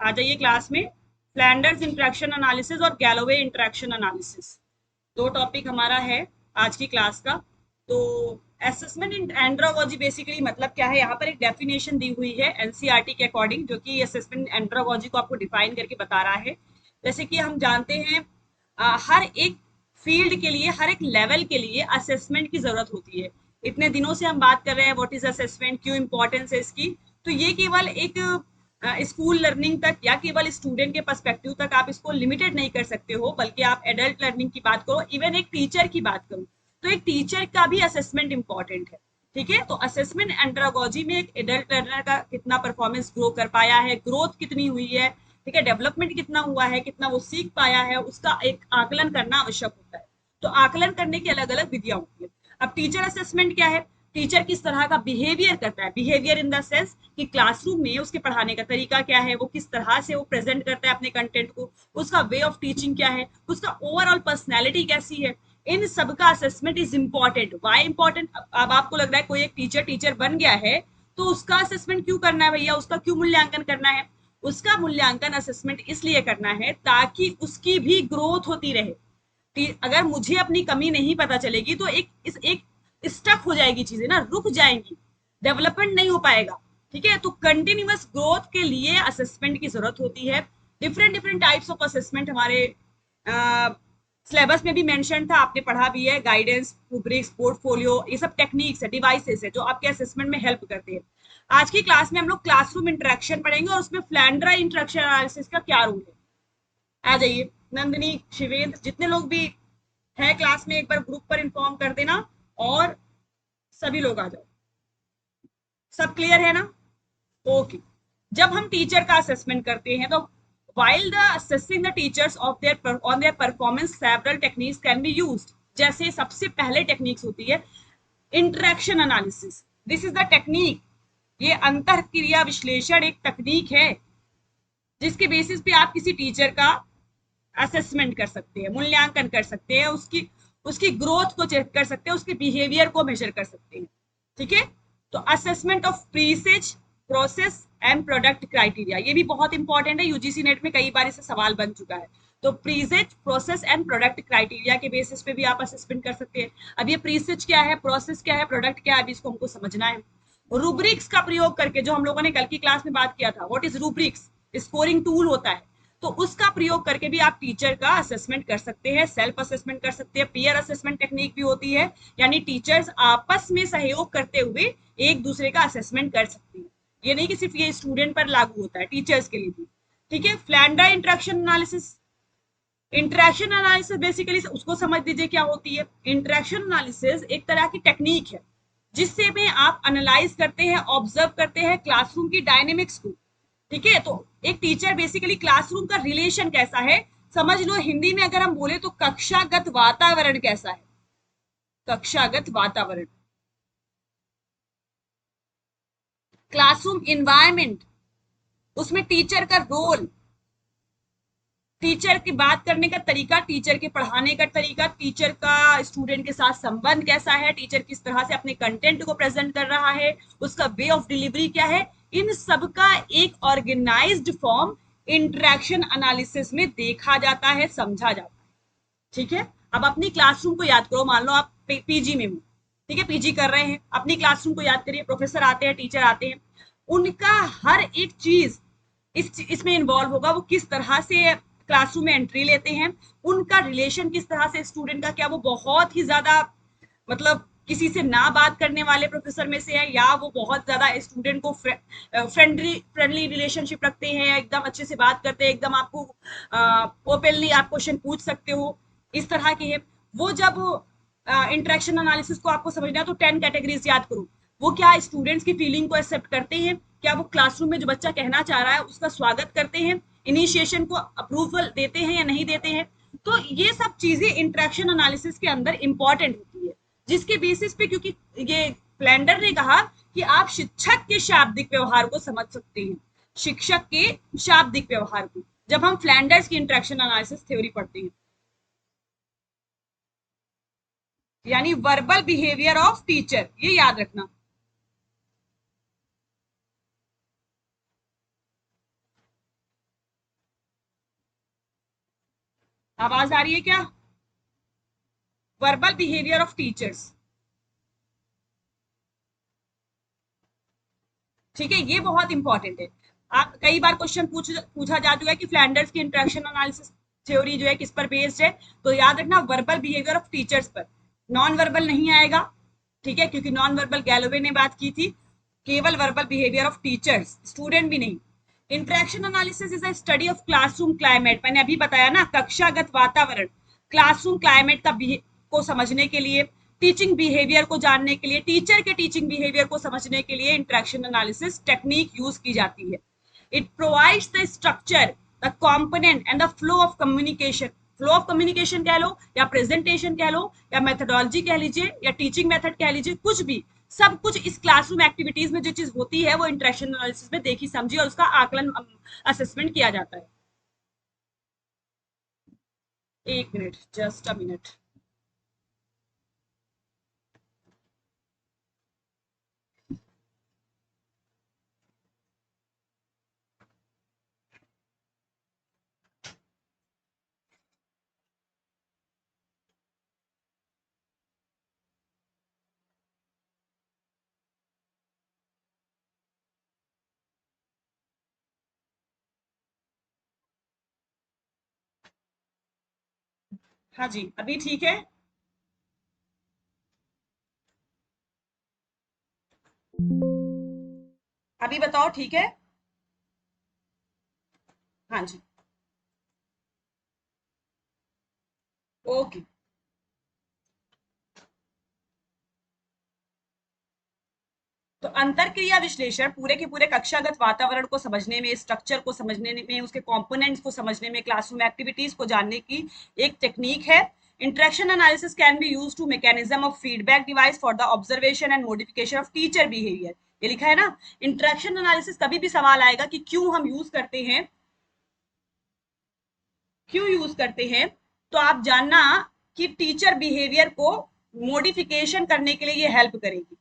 आ जाइए क्लास में। Flanders interaction analysis और गैलोवे इंटरेक्शन एनालिसिस, दो टॉपिक हमारा है आज की क्लास का। तो असेसमेंट इन एंड्रोलॉजी बेसिकली मतलब क्या है, यहाँ पर एक डेफिनेशन दी हुई है एनसीईआरटी के अकॉर्डिंग, जो कि असेसमेंट एंड्रोलॉजी को आपको डिफाइन करके बता रहा है। जैसे कि हम जानते हैं हर एक फील्ड के लिए, हर एक लेवल के लिए असेसमेंट की जरूरत होती है। इतने दिनों से हम बात कर रहे हैं व्हाट इज असेसमेंट, क्यों इंपॉर्टेंस है इसकी। तो ये केवल एक स्कूल लर्निंग तक या केवल स्टूडेंट के पर्सपेक्टिव तक आप इसको लिमिटेड नहीं कर सकते हो, बल्कि आप एडल्ट लर्निंग की बात करो, इवन एक टीचर की बात करो, तो एक टीचर का भी असेसमेंट इंपॉर्टेंट है। ठीक है, तो असेसमेंट एंड्रोलॉजी में एक एडल्ट लर्नर का कितना परफॉर्मेंस ग्रो कर पाया है, ग्रोथ कितनी हुई है, ठीक है, डेवलपमेंट कितना हुआ है, कितना वो सीख पाया है, उसका एक आकलन करना आवश्यक होता है। तो आकलन करने की अलग अलग विधियां होती है। अब टीचर असेसमेंट क्या है, टीचर किस तरह का बिहेवियर करता है, बिहेवियर इन द सेंस कि क्लासरूम में उसके पढ़ाने का तरीका क्या है, वो किस तरह से वो प्रेजेंट करता है अपने कंटेंट को, उसका वे ऑफ टीचिंग क्या है, उसका ओवरऑल पर्सनैलिटी कैसी है, इन सब का assessment is important. Why important, अब आपको लग रहा है कोई एक टीचर टीचर बन गया है तो उसका असेसमेंट क्यों करना है भैया, उसका क्यों मूल्यांकन करना है। उसका मूल्यांकन असेसमेंट इसलिए करना है ताकि उसकी भी ग्रोथ होती रहे। अगर मुझे अपनी कमी नहीं पता चलेगी तो एक स्टक हो जाएगी चीजें ना, रुक जाएंगी, डेवलपमेंट नहीं हो पाएगा। ठीक है, तो कंटिन्यूअस ग्रोथ के लिए असेसमेंट की जरूरत होती है। Different different types of assessment हमारे सिलेबस में भी मेंशन था, आपने पढ़ा भी है, गाइडेंस, रूब्रिक्स, पोर्टफोलियो, ये सब टेक्निक्स है, डिवाइसेस है जो आपके असेसमेंट में हेल्प करते हैं। आज की क्लास में हम लोग क्लासरूम इंटरेक्शन पढ़ेंगे और उसमें फ्लैंड्रा इंटरेक्शन एनालिसिस का क्या रोल है। आ जाइए नंदिनी, शिवेंद्र, जितने लोग भी है क्लास में एक बार ग्रुप पर इन्फॉर्म कर देना, और सभी लोग आ जाओ। सब क्लियर है ना? ओके। जब हम टीचर का असेसमेंट करते हैं तो while the assessing the teachers of their on their performance several techniques can be used। जैसे सबसे पहले टेक्निक्स होती है interaction analysis, this is the technique. ये अंतर क्रिया विश्लेषण एक तकनीक है जिसके बेसिस पे आप किसी टीचर का असेसमेंट कर सकते हैं, मूल्यांकन कर सकते हैं, उसकी उसकी ग्रोथ को चेक कर सकते हैं, उसके बिहेवियर को मेजर कर सकते हैं। ठीक है, तो assessment of presage, process and product criteria, ये भी बहुत इंपॉर्टेंट है, यूजीसी नेट में कई बार इससे सवाल बन चुका है। तो presage, process and product criteria के बेसिस पे भी आप असेसमेंट कर सकते हैं। अब ये प्रीसेज क्या है, प्रोसेस क्या है, प्रोडक्ट क्या है, अभी इसको हमको समझना है। रूब्रिक्स का प्रयोग करके, जो हम लोगों ने कल की क्लास में बात किया था, what is rubrics, scoring tool होता है, तो उसका प्रयोग करके भी आप टीचर का असेसमेंट कर सकते हैं, सेल्फ असेसमेंट कर सकते हैं, पीयर असेसमेंट टेक्निक भी होती है, यानी टीचर्स आपस में सहयोग करते हुए एक दूसरे का असेसमेंट कर सकते हैं। ये नहीं कि सिर्फ ये स्टूडेंट पर लागू होता है, टीचर्स के लिए भी। ठीक है, Flanders interaction analysis, interaction analysis basically उसको समझ लीजिए क्या होती है। इंटरेक्शन एनालिसिस एक तरह की टेक्निक है जिससे में आप एनालाइज करते हैं, ऑब्जर्व करते हैं क्लासरूम की डायनेमिक्स को। ठीक है, तो एक टीचर बेसिकली क्लासरूम का रिलेशन कैसा है, समझ लो हिंदी में अगर हम बोले तो कक्षागत वातावरण कैसा है, कक्षागत वातावरण, क्लासरूम इन्वायरमेंट, उसमें टीचर का रोल, टीचर की बात करने का तरीका, टीचर के पढ़ाने का तरीका, टीचर का स्टूडेंट के साथ संबंध कैसा है, टीचर किस तरह से अपने कंटेंट को प्रेजेंट कर रहा है, उसका वे ऑफ डिलीवरी क्या है, इन सब का एक ऑर्गेनाइज्ड फॉर्म इंटरेक्शन एनालिसिस में देखा जाता है, समझा जाता है। ठीक है, अब अपनी क्लासरूम को याद करो, मान लो आप पीजी में हो, ठीक है, पीजी कर रहे हैं, अपनी क्लासरूम को याद करिए, प्रोफेसर आते हैं, टीचर आते हैं, उनका हर एक चीज इसमें इन्वॉल्व होगा, वो किस तरह से क्लासरूम में एंट्री लेते हैं, उनका रिलेशन किस तरह से स्टूडेंट का, क्या वो बहुत ही ज्यादा मतलब किसी से ना बात करने वाले प्रोफेसर में से है, या वो बहुत ज्यादा स्टूडेंट को फ्रेंडली रिलेशनशिप रखते हैं, एकदम अच्छे से बात करते हैं, एकदम आपको ओपनली आप क्वेश्चन पूछ सकते हो, इस तरह के है वो। जब इंटरेक्शन एनालिसिस को आपको समझना है तो 10 कैटेगरीज याद करो। वो क्या स्टूडेंट्स की फीलिंग को एक्सेप्ट करते हैं, क्या वो क्लासरूम में जो बच्चा कहना चाह रहा है उसका स्वागत करते हैं, इनिशिएशन को अप्रूवल देते हैं या नहीं देते हैं। तो ये सब चीजें इंटरेक्शन एनालिसिस के अंदर इंपॉर्टेंट होती है, जिसके बेसिस पे, क्योंकि ये फ्लैंडर ने कहा कि आप शिक्षक के शाब्दिक व्यवहार को समझ सकते हैं, शिक्षक के शाब्दिक व्यवहार को, जब हम फ्लैंडर्स की इंटरेक्शन एनालिसिस थ्योरी पढ़ते हैं, यानी वर्बल बिहेवियर ऑफ टीचर, ये याद रखना। आवाज आ रही है क्या? Verbal behaviour of teachers. ठीक है, ये बहुत इंपॉर्टेंट है। आप कई बार क्वेश्चन पूछा जा चुका है कि फ्लैंडर्स की इंटरेक्शन एनालिसिस थ्योरी जो है किस पर बेस्ड है, तो याद रखना वर्बल बिहेवियर ऑफ टीचर्स पर, नॉन वर्बल नहीं आएगा। ठीक है, क्योंकि नॉन वर्बल गैलोवे ने बात की थी, केवल verbal behaviour of teachers, student भी नहीं। Interaction analysis is a study of classroom climate, मैंने अभी बताया ना, कक्षागत वातावरण, क्लासरूम क्लाइमेट का को समझने के लिए, टीचिंग बिहेवियर को जानने के लिए, टीचर के टीचिंग बिहेवियर को समझने के लिए इंटरेक्शन एनालिसिस टेक्निक यूज की जाती है। It provides the structure, the component and the flow of communication, flow of communication कह लो या प्रेजेंटेशन कह लो या मेथोडोलॉजी कह लीजिए या टीचिंग मेथड कह लीजिए, कुछ भी, सब कुछ इस क्लासरूम एक्टिविटीज में जो चीज होती है वो इंटरेक्शन एनालिसिस में देखी समझी और उसका आकलन असेसमेंट किया जाता है। एक मिनट, जस्ट अ मिनट। हाँ जी, अभी ठीक है। अभी बताओ ठीक है। हाँ जी। ओके। तो अंतर क्रिया विश्लेषण पूरे के पूरे कक्षागत वातावरण को समझने में, स्ट्रक्चर को समझने में, उसके कंपोनेंट्स को समझने में, क्लासरूम एक्टिविटीज को जानने की एक टेक्निक है। Interaction analysis can be use to mechanism of feedback device for the observation and modification of teacher behaviour. ये लिखा है ना। इंटरेक्शन एनालिसिस कभी भी सवाल आएगा कि क्यों हम यूज करते हैं, क्यों यूज करते हैं, तो आप जानना कि टीचर बिहेवियर को मॉडिफिकेशन करने के लिए ये हेल्प करेगी।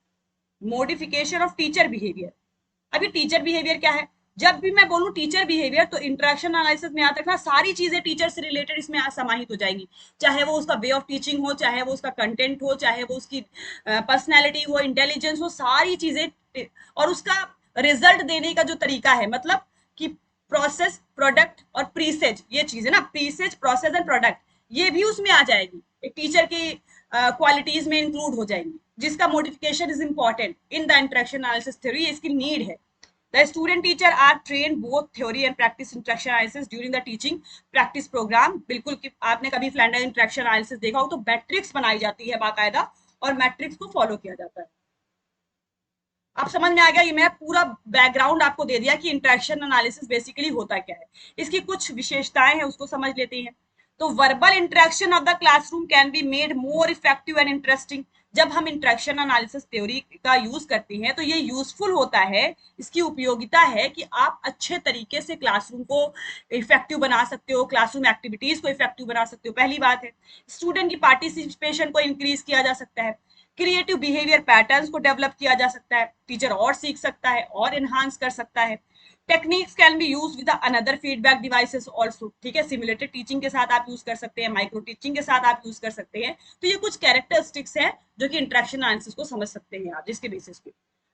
Modification of teacher behaviour. अभी टीचर बिहेवियर क्या है? जब भी मैं बोलूं टीचर बिहेवियर तो इंटरेक्शन एनालिसिस में याद रखना सारी चीजें टीचर से रिलेटेड इसमें समाहित हो जाएंगी, चाहे वो उसका वे ऑफ टीचिंग हो, चाहे वो उसका कंटेंट हो, चाहे वो उसकी पर्सनैलिटी हो, इंटेलिजेंस हो, सारी चीजें, और उसका रिजल्ट देने का जो तरीका है, मतलब कि प्रोसेस, प्रोडक्ट और प्रीसेज, ये चीज है ना, प्रीसेज, प्रोसेस एंड प्रोडक्ट, ये भी उसमें आ जाएगी, एक टीचर की क्वालिटीज में इंक्लूड हो जाएंगी, जिसका modification is important in the interaction analysis theory, इसकी नीड है। The student teacher are trained both theory and practice interaction analysis during the teaching practice program। बिल्कुल कि आपने कभी फ्लैंडर इंटरेक्शन एनालिसिस देखा हो तो मैट्रिक्स बनाई जाती है बाकायदा और मैट्रिक्स को फॉलो किया जाता है। आप समझ में आ गया, ये मैं पूरा बैकग्राउंड आपको दे दिया कि इंटरेक्शन एनालिसिस बेसिकली होता क्या है। इसकी कुछ विशेषताएं हैं, उसको समझ लेते हैं। तो verbal interaction of the classroom can be made more effective and interesting. जब हम इंटरेक्शन एनालिसिस थ्योरी का यूज करते हैं तो ये यूजफुल होता है, इसकी उपयोगिता है कि आप अच्छे तरीके से क्लासरूम को इफेक्टिव बना सकते हो, क्लासरूम एक्टिविटीज को इफेक्टिव बना सकते हो, पहली बात है। स्टूडेंट की पार्टिसिपेशन को इंक्रीज किया जा सकता है, क्रिएटिव बिहेवियर पैटर्न्स को डेवलप किया जा सकता है, टीचर और सीख सकता है और एनहांस कर सकता है। Techniques can be use with another feedback devices also. ठीक है, सिमुलेटेड टीचिंग के साथ आप यूज कर सकते हैं, माइक्रो टीचिंग के साथ आप यूज कर सकते हैं। तो ये कुछ कैरेक्टरिस्टिक्स हैं जो कि इंटरेक्शन एनालिसिस को समझ सकते हैं आप, जिसके बेसिस पे।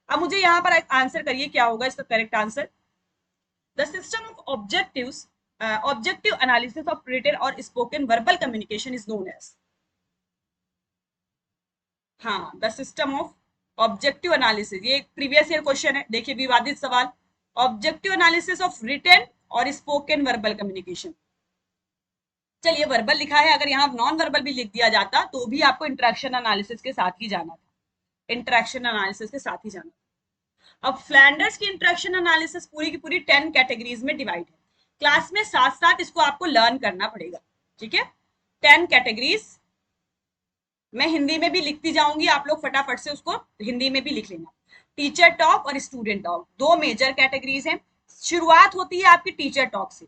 अब मुझे यहाँ पर आंसर करिए क्या होगा इसका correct answer. The system of objectives, objective analysis of written और spoken verbal communication is known as. हाँ, the system of objective analysis, ये प्रीवियस ईयर क्वेश्चन है, देखिए विवादित सवाल। ऑब्जेक्टिव एनालिसिस ऑफ रिटन और स्पोकन वर्बल कम्युनिकेशन। चलिए verbal लिखा है, अगर यहाँ नॉन वर्बल भी लिख दिया जाता तो भी आपको इंटरेक्शन एनालिसिस के साथ ही जाना था, इंटरेक्शन एनालिसिस के साथ ही जाना था। अब फ्लैंडर्स की इंटरेक्शन एनालिसिस पूरी की पूरी 10 कैटेगरीज में डिवाइड है। क्लास में साथ साथ इसको आपको लर्न करना पड़ेगा। ठीक है, 10 कैटेगरीज मैं हिंदी में भी लिखती जाऊंगी, आप लोग फटाफट से उसको हिंदी में भी लिख लेना। टीचर टॉक और स्टूडेंट टॉक दो मेजर कैटेगरीज हैं। शुरुआत होती है आपकी टीचर टॉक से।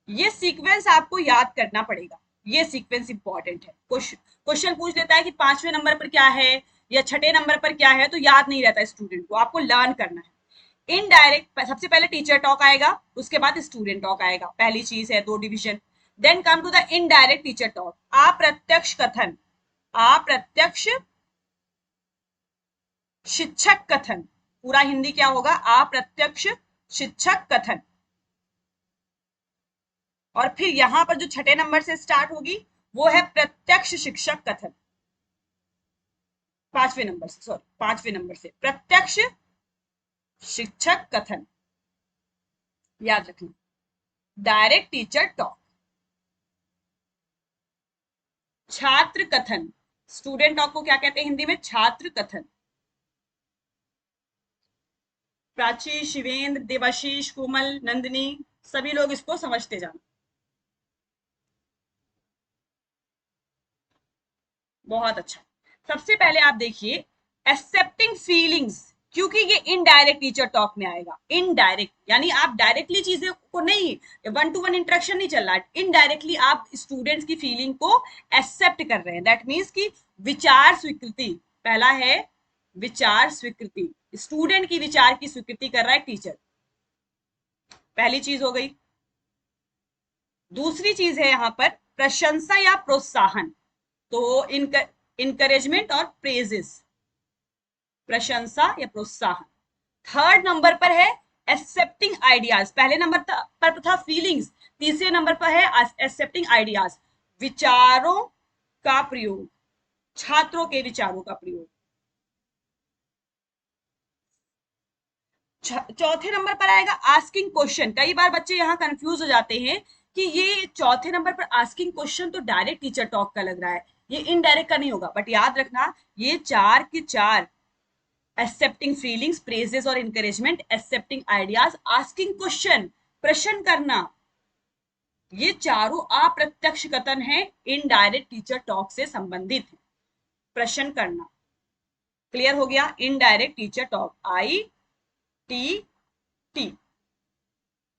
ये सीक्वेंस आपको याद करना पड़ेगा, ये सीक्वेंस इंपॉर्टेंट है। क्वेश्चन पूछ लेता है कि 5वें नंबर पर क्या है या 6ठे नंबर पर क्या है, तो याद नहीं रहता स्टूडेंट को, आपको लर्न करना है। इनडायरेक्ट सबसे पहले टीचर टॉक आएगा, उसके बाद स्टूडेंट टॉक आएगा, पहली चीज है, दो division. Then come to the indirect teacher talk, अप्रत्यक्ष कथन, अप्रत्यक्ष शिक्षक कथन, पूरा हिंदी क्या होगा, अप्रत्यक्ष शिक्षक कथन। और फिर यहां पर जो छठे नंबर से स्टार्ट होगी वो है प्रत्यक्ष शिक्षक कथन, पांचवें नंबर से प्रत्यक्ष शिक्षक कथन, याद रखना। डायरेक्ट टीचर टॉक, छात्र कथन, स्टूडेंट टॉक को क्या कहते हैं हिंदी में, छात्र कथन। प्राची, शिवेंद्र, देवाशीष, कोमल, नंदिनी, सभी लोग इसको समझते जाना। बहुत अच्छा। सबसे पहले आप देखिए एक्सेप्टिंग फीलिंग्स, क्योंकि ये इनडायरेक्ट टीचर टॉक में आएगा। इनडायरेक्ट यानी आप डायरेक्टली चीजें को नहीं, वन टू वन इंटरेक्शन नहीं चल रहा है, इनडायरेक्टली आप स्टूडेंट्स की फीलिंग को एक्सेप्ट कर रहे हैं। दैट मीन्स कि विचार स्वीकृति, पहला है विचार स्वीकृति, स्टूडेंट की विचार की स्वीकृति कर रहा है टीचर, पहली चीज हो गई। दूसरी चीज है यहां पर प्रशंसा या प्रोत्साहन, तो इनकरेजमेंट और प्रेजेस, प्रशंसा या प्रोत्साहन। थर्ड नंबर पर है एक्सेप्टिंग आइडियाज, पहले नंबर पर था फीलिंग्स, तीसरे नंबर पर है एक्सेप्टिंग आइडियाज, विचारों का प्रयोग, छात्रों के विचारों का प्रयोग। चौथे नंबर पर आएगा आस्किंग क्वेश्चन। कई बार बच्चे यहाँ कंफ्यूज हो जाते हैं कि ये चौथे नंबर पर आस्किंग क्वेश्चन तो डायरेक्ट टीचर टॉक का लग रहा है, ये इनडायरेक्ट का नहीं होगा, बट याद रखना ये चार की चार, एक्सेप्टिंग फीलिंग्स, प्रेजेस और encouragement, accepting ideas, asking question, प्रश्न करना, ये चारों अप्रत्यक्ष कथन है, इनडायरेक्ट टीचर टॉक से संबंधित है। प्रश्न करना क्लियर हो गया, indirect teacher talk, I T T.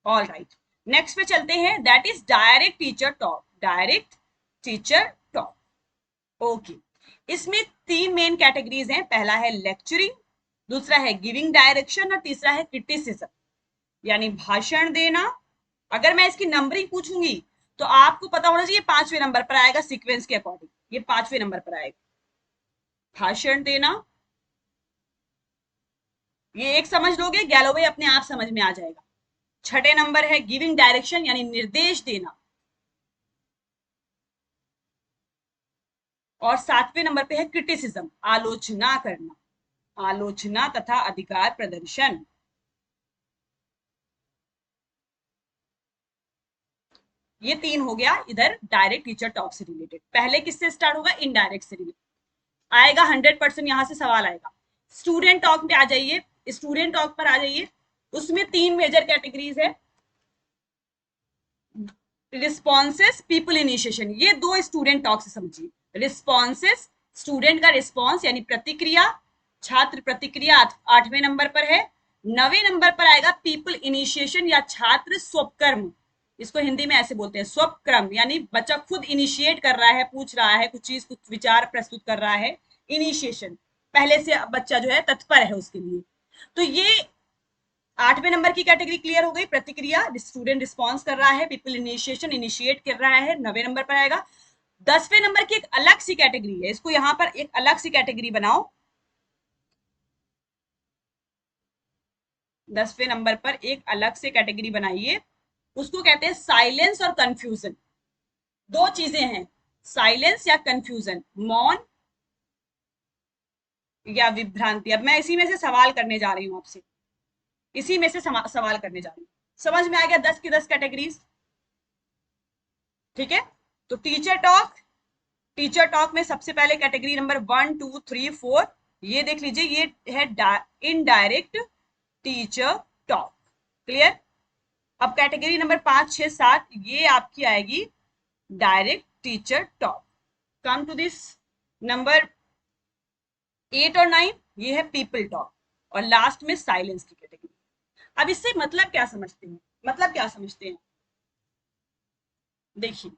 All right, next पे चलते हैं, that is direct teacher talk, direct teacher talk. Okay, इसमें तीन मेन कैटेगरीज हैं, पहला है लेक्चरिंग, दूसरा है गिविंग डायरेक्शन और तीसरा है क्रिटिसिज्म, यानी भाषण देना। अगर मैं इसकी नंबरिंग पूछूंगी तो आपको पता होना चाहिए पांचवें नंबर पर आएगा, सीक्वेंस के अकॉर्डिंग ये पांचवें नंबर पर आएगा, भाषण देना। ये एक समझ लोगे, गैलोवे अपने आप समझ में आ जाएगा। छठे नंबर है गिविंग डायरेक्शन, यानी निर्देश देना, और सातवें नंबर पे है क्रिटिसिज्म, आलोचना करना, आलोचना तथा अधिकार प्रदर्शन। ये तीन हो गया इधर डायरेक्ट टीचर टॉक से रिलेटेड। पहले किससे स्टार्ट होगा, इनडायरेक्ट से रिलेटेड आएगा, 100% यहां से सवाल आएगा। स्टूडेंट टॉक पे आ जाइए, स्टूडेंट टॉक पर आ जाइए, उसमें तीन मेजर कैटेगरीज है, रिस्पॉन्सेस, पीपल इनिशिएशन, ये दो स्टूडेंट टॉक से समझिए। रिस्पॉन्सेस, स्टूडेंट का रिस्पॉन्स यानी प्रतिक्रिया, छात्र प्रतिक्रिया आठवें नंबर पर है। नवे नंबर पर आएगा पीपल इनिशिएशन या छात्र स्वकर्म, इसको हिंदी में ऐसे बोलते हैं स्वक्रम, यानी बच्चा खुद इनिशिएट कर रहा है, पूछ रहा है कुछ चीज, कुछ विचार प्रस्तुत कर रहा है, इनिशिएशन, पहले से बच्चा जो है तत्पर है उसके लिए। तो ये आठवें नंबर की कैटेगरी क्लियर हो गई, प्रतिक्रिया, स्टूडेंट रिस्पॉन्स कर रहा है, पीपल इनिशिएशन, इनिशिएट कर रहा है, नवे नंबर पर आएगा। 10वें नंबर की एक अलग सी कैटेगरी है, इसको यहां पर एक अलग सी कैटेगरी बनाओ, 10वें नंबर पर एक अलग से कैटेगरी बनाइए, उसको कहते हैं साइलेंस और कंफ्यूजन। दो चीजें हैं, साइलेंस या कंफ्यूजन, मौन या विभ्रांति। अब मैं इसी में से सवाल करने जा रही हूं आपसे, इसी में से सवाल करने जा रही हूं, समझ में आ गया 10 की 10 कैटेगरीज, ठीक है। तो टीचर टॉक में सबसे पहले कैटेगरी नंबर 1 2 3 4 ये देख लीजिए, ये है इनडायरेक्ट टीचर टॉक, क्लियर। अब कैटेगरी नंबर 5 6 7 ये आपकी आएगी direct teacher talk. Come to this number 8 और 9 ये है पीपल टॉक, और लास्ट में साइलेंस की कैटेगरी। अब इससे मतलब क्या समझते हैं, देखिए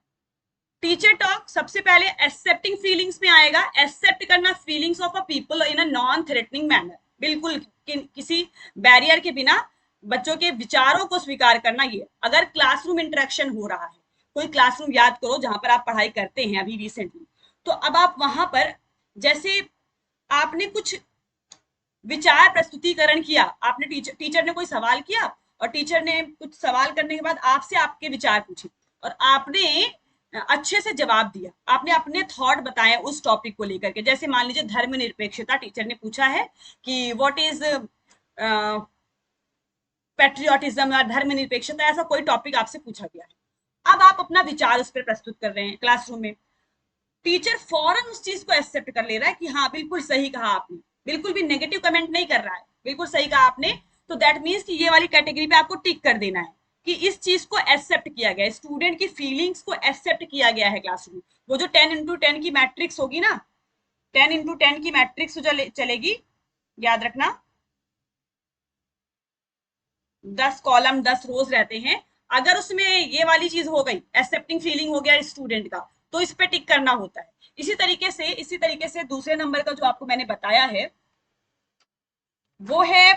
टीचर टॉक सबसे पहले एक्सेप्टिंग फीलिंग्स में आएगा, एक्सेप्ट करना feelings of a people in a non threatening manner, बिल्कुल किसी बैरियर के बिना बच्चों के विचारों को स्वीकार करना। ये अगर क्लासरूम इंटरेक्शन हो रहा है कोई क्लासरूम याद करो जहां पर आप पढ़ाई करते हैं अभी रिसेंटली। तो अब आप वहां पर जैसे आपने कुछ विचार प्रस्तुतिकरण किया, आपने टीचर ने कोई सवाल किया और टीचर ने कुछ सवाल करने के बाद आपसे आपके विचार पूछे और आपने अच्छे से जवाब दिया, आपने अपने थॉट बताए उस टॉपिक को लेकर के। जैसे मान लीजिए धर्मनिरपेक्षता, टीचर ने पूछा है कि व्हाट इज पेट्रियोटिज्म या धर्मनिरपेक्षता, ऐसा कोई टॉपिक आपसे पूछा गया है। अब आप अपना विचार उस पर प्रस्तुत कर रहे हैं क्लासरूम में। टीचर फौरन उस चीज को एक्सेप्ट कर ले रहा है कि हाँ बिल्कुल सही कहा आपने, बिल्कुल भी नेगेटिव कमेंट नहीं कर रहा है, बिल्कुल सही कहा आपने। तो दैट मीन्स कि ये वाली कैटेगरी पे आपको टिक कर देना है कि इस चीज को एक्सेप्ट किया गया है, स्टूडेंट की फीलिंग्स को एक्सेप्ट किया गया है क्लासरूम। वो जो 10x10 की मैट्रिक्स होगी ना, 10x10 की मैट्रिक्स जो चलेगी, याद रखना 10 कॉलम 10 रोज रहते हैं। अगर उसमें ये वाली चीज हो गई, एक्सेप्टिंग फीलिंग हो गया स्टूडेंट का, तो इस पे टिक करना होता है। इसी तरीके से दूसरे नंबर का जो आपको मैंने बताया है वो है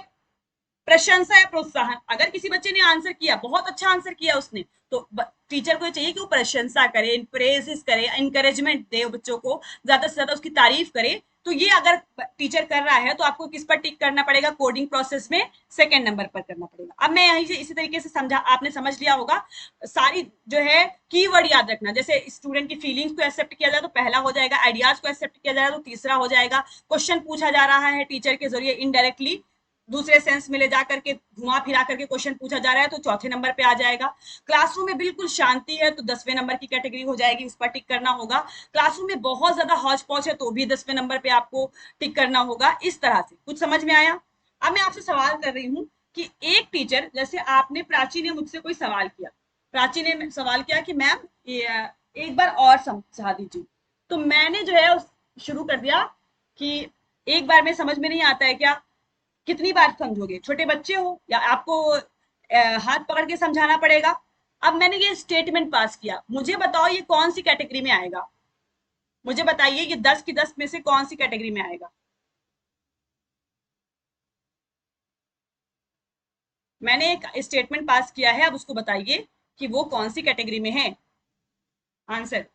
प्रशंसा या प्रोत्साहन। अगर किसी बच्चे ने आंसर किया, बहुत अच्छा आंसर किया उसने, तो टीचर को चाहिए कि वो प्रशंसा करे, प्रेजेस करे, इंकरेजमेंट दे बच्चों को, ज्यादा से ज्यादा उसकी तारीफ करे। तो ये अगर टीचर कर रहा है तो आपको किस पर टिक करना पड़ेगा, कोडिंग प्रोसेस में सेकंड नंबर पर करना पड़ेगा। अब मैं यहीं से इसी तरीके से समझा, आपने समझ लिया होगा। सारी जो है कीवर्ड याद रखना, जैसे स्टूडेंट की फीलिंग्स को एक्सेप्ट किया जाए तो पहला हो जाएगा, आइडियाज को एक्सेप्ट किया जाए तो तीसरा हो जाएगा, क्वेश्चन पूछा जा रहा है टीचर के जरिए इनडायरेक्टली, दूसरे सेंस में ले जा करके घुमा फिरा करके क्वेश्चन पूछा जा रहा है तो चौथे नंबर पे आ जाएगा। क्लासरूम में बिल्कुल शांति है तो 10वें नंबर की कैटेगरी हो जाएगी, उस पर टिक करना होगा। क्लासरूम में बहुत ज्यादा हौच पौच है तो भी 10वें नंबर पे आपको टिक करना होगा। इस तरह से कुछ समझ में आया? अब मैं आपसे सवाल कर रही हूँ कि एक टीचर, जैसे आपने, प्राची ने मुझसे कोई सवाल किया, प्राची ने सवाल किया कि मैम एक बार और समझा दीजिए। तो मैंने जो है शुरू कर दिया कि एक बार में समझ में नहीं आता है क्या, कितनी बार समझोगे, छोटे बच्चे हो या आपको हाथ पकड़ के समझाना पड़ेगा। अब मैंने ये स्टेटमेंट पास किया, मुझे बताओ ये कौन सी कैटेगरी में आएगा, मुझे बताइए ये 10 की 10 में से कौन सी कैटेगरी में आएगा। मैंने एक स्टेटमेंट पास किया है, अब उसको बताइए कि वो कौन सी कैटेगरी में है। आंसर।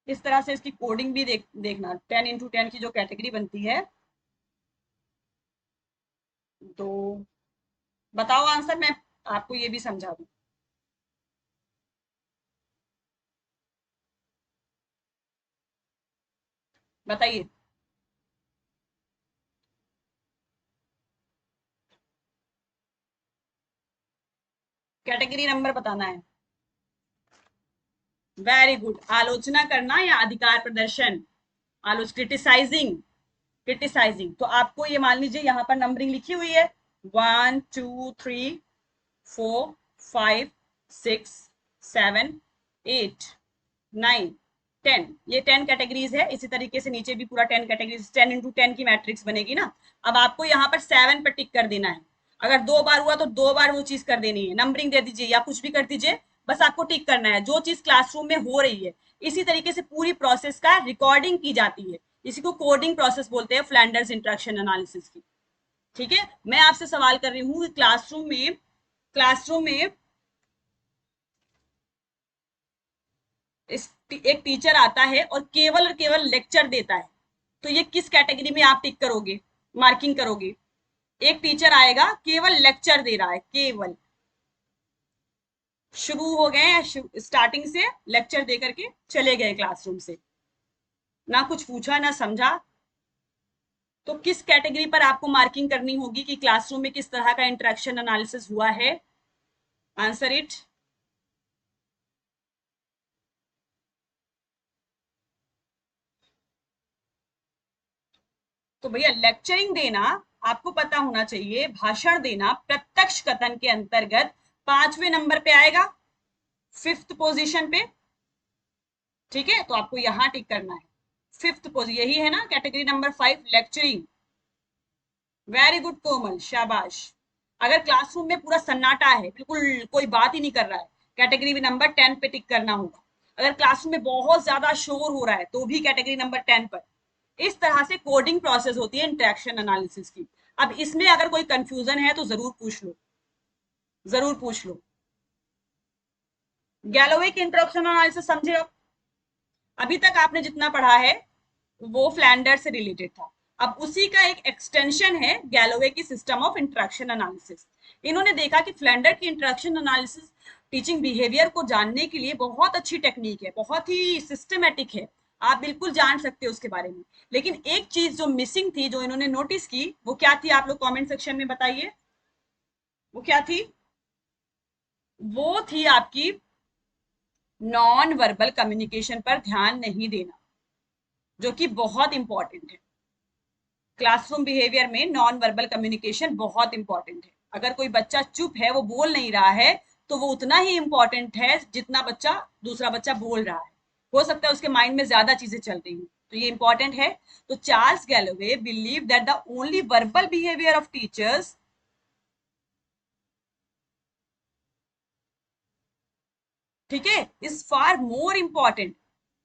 इस तरह से इसकी कोडिंग भी देखना, 10x10 की जो कैटेगरी बनती है। तो बताओ आंसर, मैं आपको ये भी समझा दूं। बताइए। कैटेगरी नंबर बताना है। Very good. आलोचना करना या अधिकार प्रदर्शन, क्रिटिसाइजिंग, तो आपको ये मान लीजिए यहाँ पर नंबरिंग लिखी हुई है, 1 2 3 4 5 6 7 8 9 10, ये 10 कैटेगरीज है। इसी तरीके से नीचे भी पूरा 10 कैटेगरीज, 10x10 की मैट्रिक्स बनेगी ना। अब आपको यहाँ पर 7 पर टिक कर देना है। अगर 2 बार हुआ तो 2 बार वो चीज कर देनी है, नंबरिंग दे दीजिए या कुछ भी कर दीजिए, बस आपको टिक करना है जो चीज क्लासरूम में हो रही है। इसी तरीके से पूरी प्रोसेस का रिकॉर्डिंग की जाती है, इसी को कोडिंग प्रोसेस बोलते हैं, फ्लैंडर्स इंटरेक्शन एनालिसिस की। ठीक है, मैं आपसे सवाल कर रही हूँ क्लासरूम में एक टीचर आता है और केवल लेक्चर देता है, तो ये किस कैटेगरी में आप टिक करोगे, मार्किंग करोगे? एक टीचर आएगा, केवल लेक्चर दे रहा है, केवल शुरू हो गए, स्टार्टिंग से लेक्चर दे करके चले गए क्लासरूम से, ना कुछ पूछा ना समझा, तो किस कैटेगरी पर आपको मार्किंग करनी होगी कि क्लासरूम में किस तरह का इंटरेक्शन एनालिसिस हुआ है? Answer it. तो भैया लेक्चरिंग देना आपको पता होना चाहिए भाषण देना प्रत्यक्ष कथन के अंतर्गत 5वें नंबर पे आएगा, 5th पोजीशन पे। ठीक है, तो आपको यहां टिक करना है 5th पोजीशन, यही है ना category number 5 lecturing. Very good Komal, शाबाश। अगर क्लासरूम में पूरा सन्नाटा है, बिल्कुल कोई बात ही नहीं कर रहा है, कैटेगरी नंबर 10 पे टिक करना होगा। अगर क्लासरूम में बहुत ज्यादा शोर हो रहा है तो भी कैटेगरी नंबर 10 पर। इस तरह से कोडिंग प्रोसेस होती है इंटरेक्शन एनालिसिस की। अब इसमें अगर कोई कंफ्यूजन है तो जरूर पूछ लो, जरूर पूछ लो। गैलोवे की इंटरेक्शन एनालिसिस समझे आप? अभी तक आपने जितना पढ़ा है वो फ्लैंडर से रिलेटेड था। अब उसी का एक एक्सटेंशन है गैलोवे की सिस्टम ऑफ इंटरेक्शन एनालिसिस। इन्होंने देखा कि फ्लैंडर की इंटरेक्शन एनालिसिस टीचिंग बिहेवियर को जानने के लिए बहुत अच्छी टेक्निक है, बहुत ही सिस्टमेटिक है, आप बिल्कुल जान सकते हो उसके बारे में। लेकिन एक चीज जो मिसिंग थी, जो इन्होंने नोटिस की, वो क्या थी? आप लोग कमेंट सेक्शन में बताइए, वो क्या थी? वो थी आपकी नॉन वर्बल कम्युनिकेशन पर ध्यान नहीं देना, जो कि बहुत इंपॉर्टेंट है। क्लासरूम बिहेवियर में नॉन वर्बल कम्युनिकेशन बहुत इंपॉर्टेंट है। अगर कोई बच्चा चुप है, वो बोल नहीं रहा है, तो वो उतना ही इंपॉर्टेंट है जितना बच्चा दूसरा बच्चा बोल रहा है। हो सकता है उसके माइंड में ज्यादा चीजें चल रही हैं, तो ये इंपॉर्टेंट है। तो Charles Galloway believe that the only verbal behaviour of teachers, ठीक है, is far more important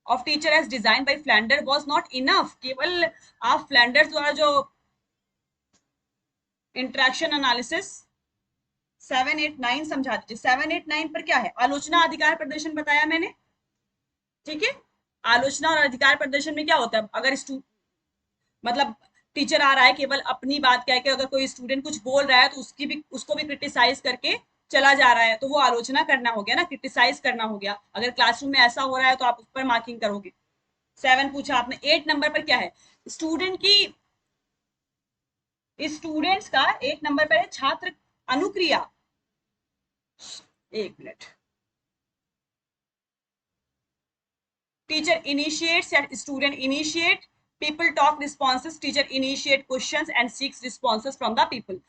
of teacher as design by Flander was not enough. केवल आप फ्लैंडर द्वारा जो इंटरेक्शन एनालिसिस 7, 8, 9 समझा दीजिए। 7, 8, 9 पर क्या है? आलोचना अधिकार प्रदर्शन बताया मैंने, ठीक है। आलोचना और अधिकार प्रदर्शन में क्या होता है? अगर मतलब टीचर आ रहा है, केवल अपनी बात कह के अगर कोई स्टूडेंट कुछ बोल रहा है तो उसको भी क्रिटिसाइज करके चला जा रहा है, तो वो आलोचना करना हो गया ना, क्रिटिसाइज करना हो गया। अगर क्लासरूम में ऐसा हो रहा है तो आप उस पर मार्किंग करोगे। 7 पूछा आपने। 8 नंबर पर क्या है? स्टूडेंट की, स्टूडेंट्स का 1 नंबर पर है छात्र अनुक्रिया। एक मिनट। टीचर इनिशिएट्स या student initiate, people talk responses, teacher initiate questions and seeks responses from the people.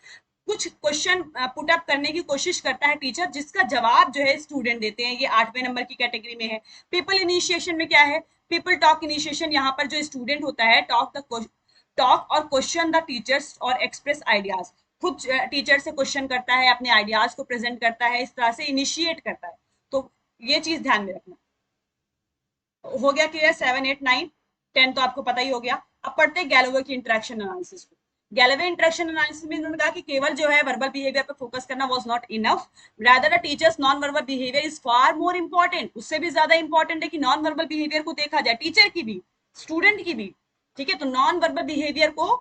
कुछ क्वेश्चन पुट अप करने की कोशिश करता है टीचर, जिसका जवाब जो है स्टूडेंट देते हैं। ये 8वें नंबर की कैटेगरी में है। पीपल इनिशिएशन में क्या है? पीपल टॉक इनिशिएशन, यहाँ पर जो स्टूडेंट होता है टॉक और क्वेश्चन द टीचर्स और एक्सप्रेस आइडियाज। खुद टीचर से क्वेश्चन करता है, अपने आइडियाज को प्रेजेंट करता है, इस तरह से इनिशिएट करता है। तो ये चीज ध्यान में रखना। हो गया क्लियर? 7, 8, 9, 10 तो आपको पता ही हो गया। अब पढ़ते हैं गैलोवे की इंटरेक्शन एनालिसिस को। गैलोवे इंटरेक्शन एनालिसिस में इन्होंने कहा कि केवल जो है वर्बल बिहेवियर पर फोकस करना was not enough, rather the teachers non verbal behaviour is far more important. उससे भी ज्यादा इंपॉर्टेंट है कि नॉन वर्बल बिहेवियर को देखा जाए, टीचर की भी, स्टूडेंट की भी। ठीक है, तो नॉन वर्बल बिहेवियर को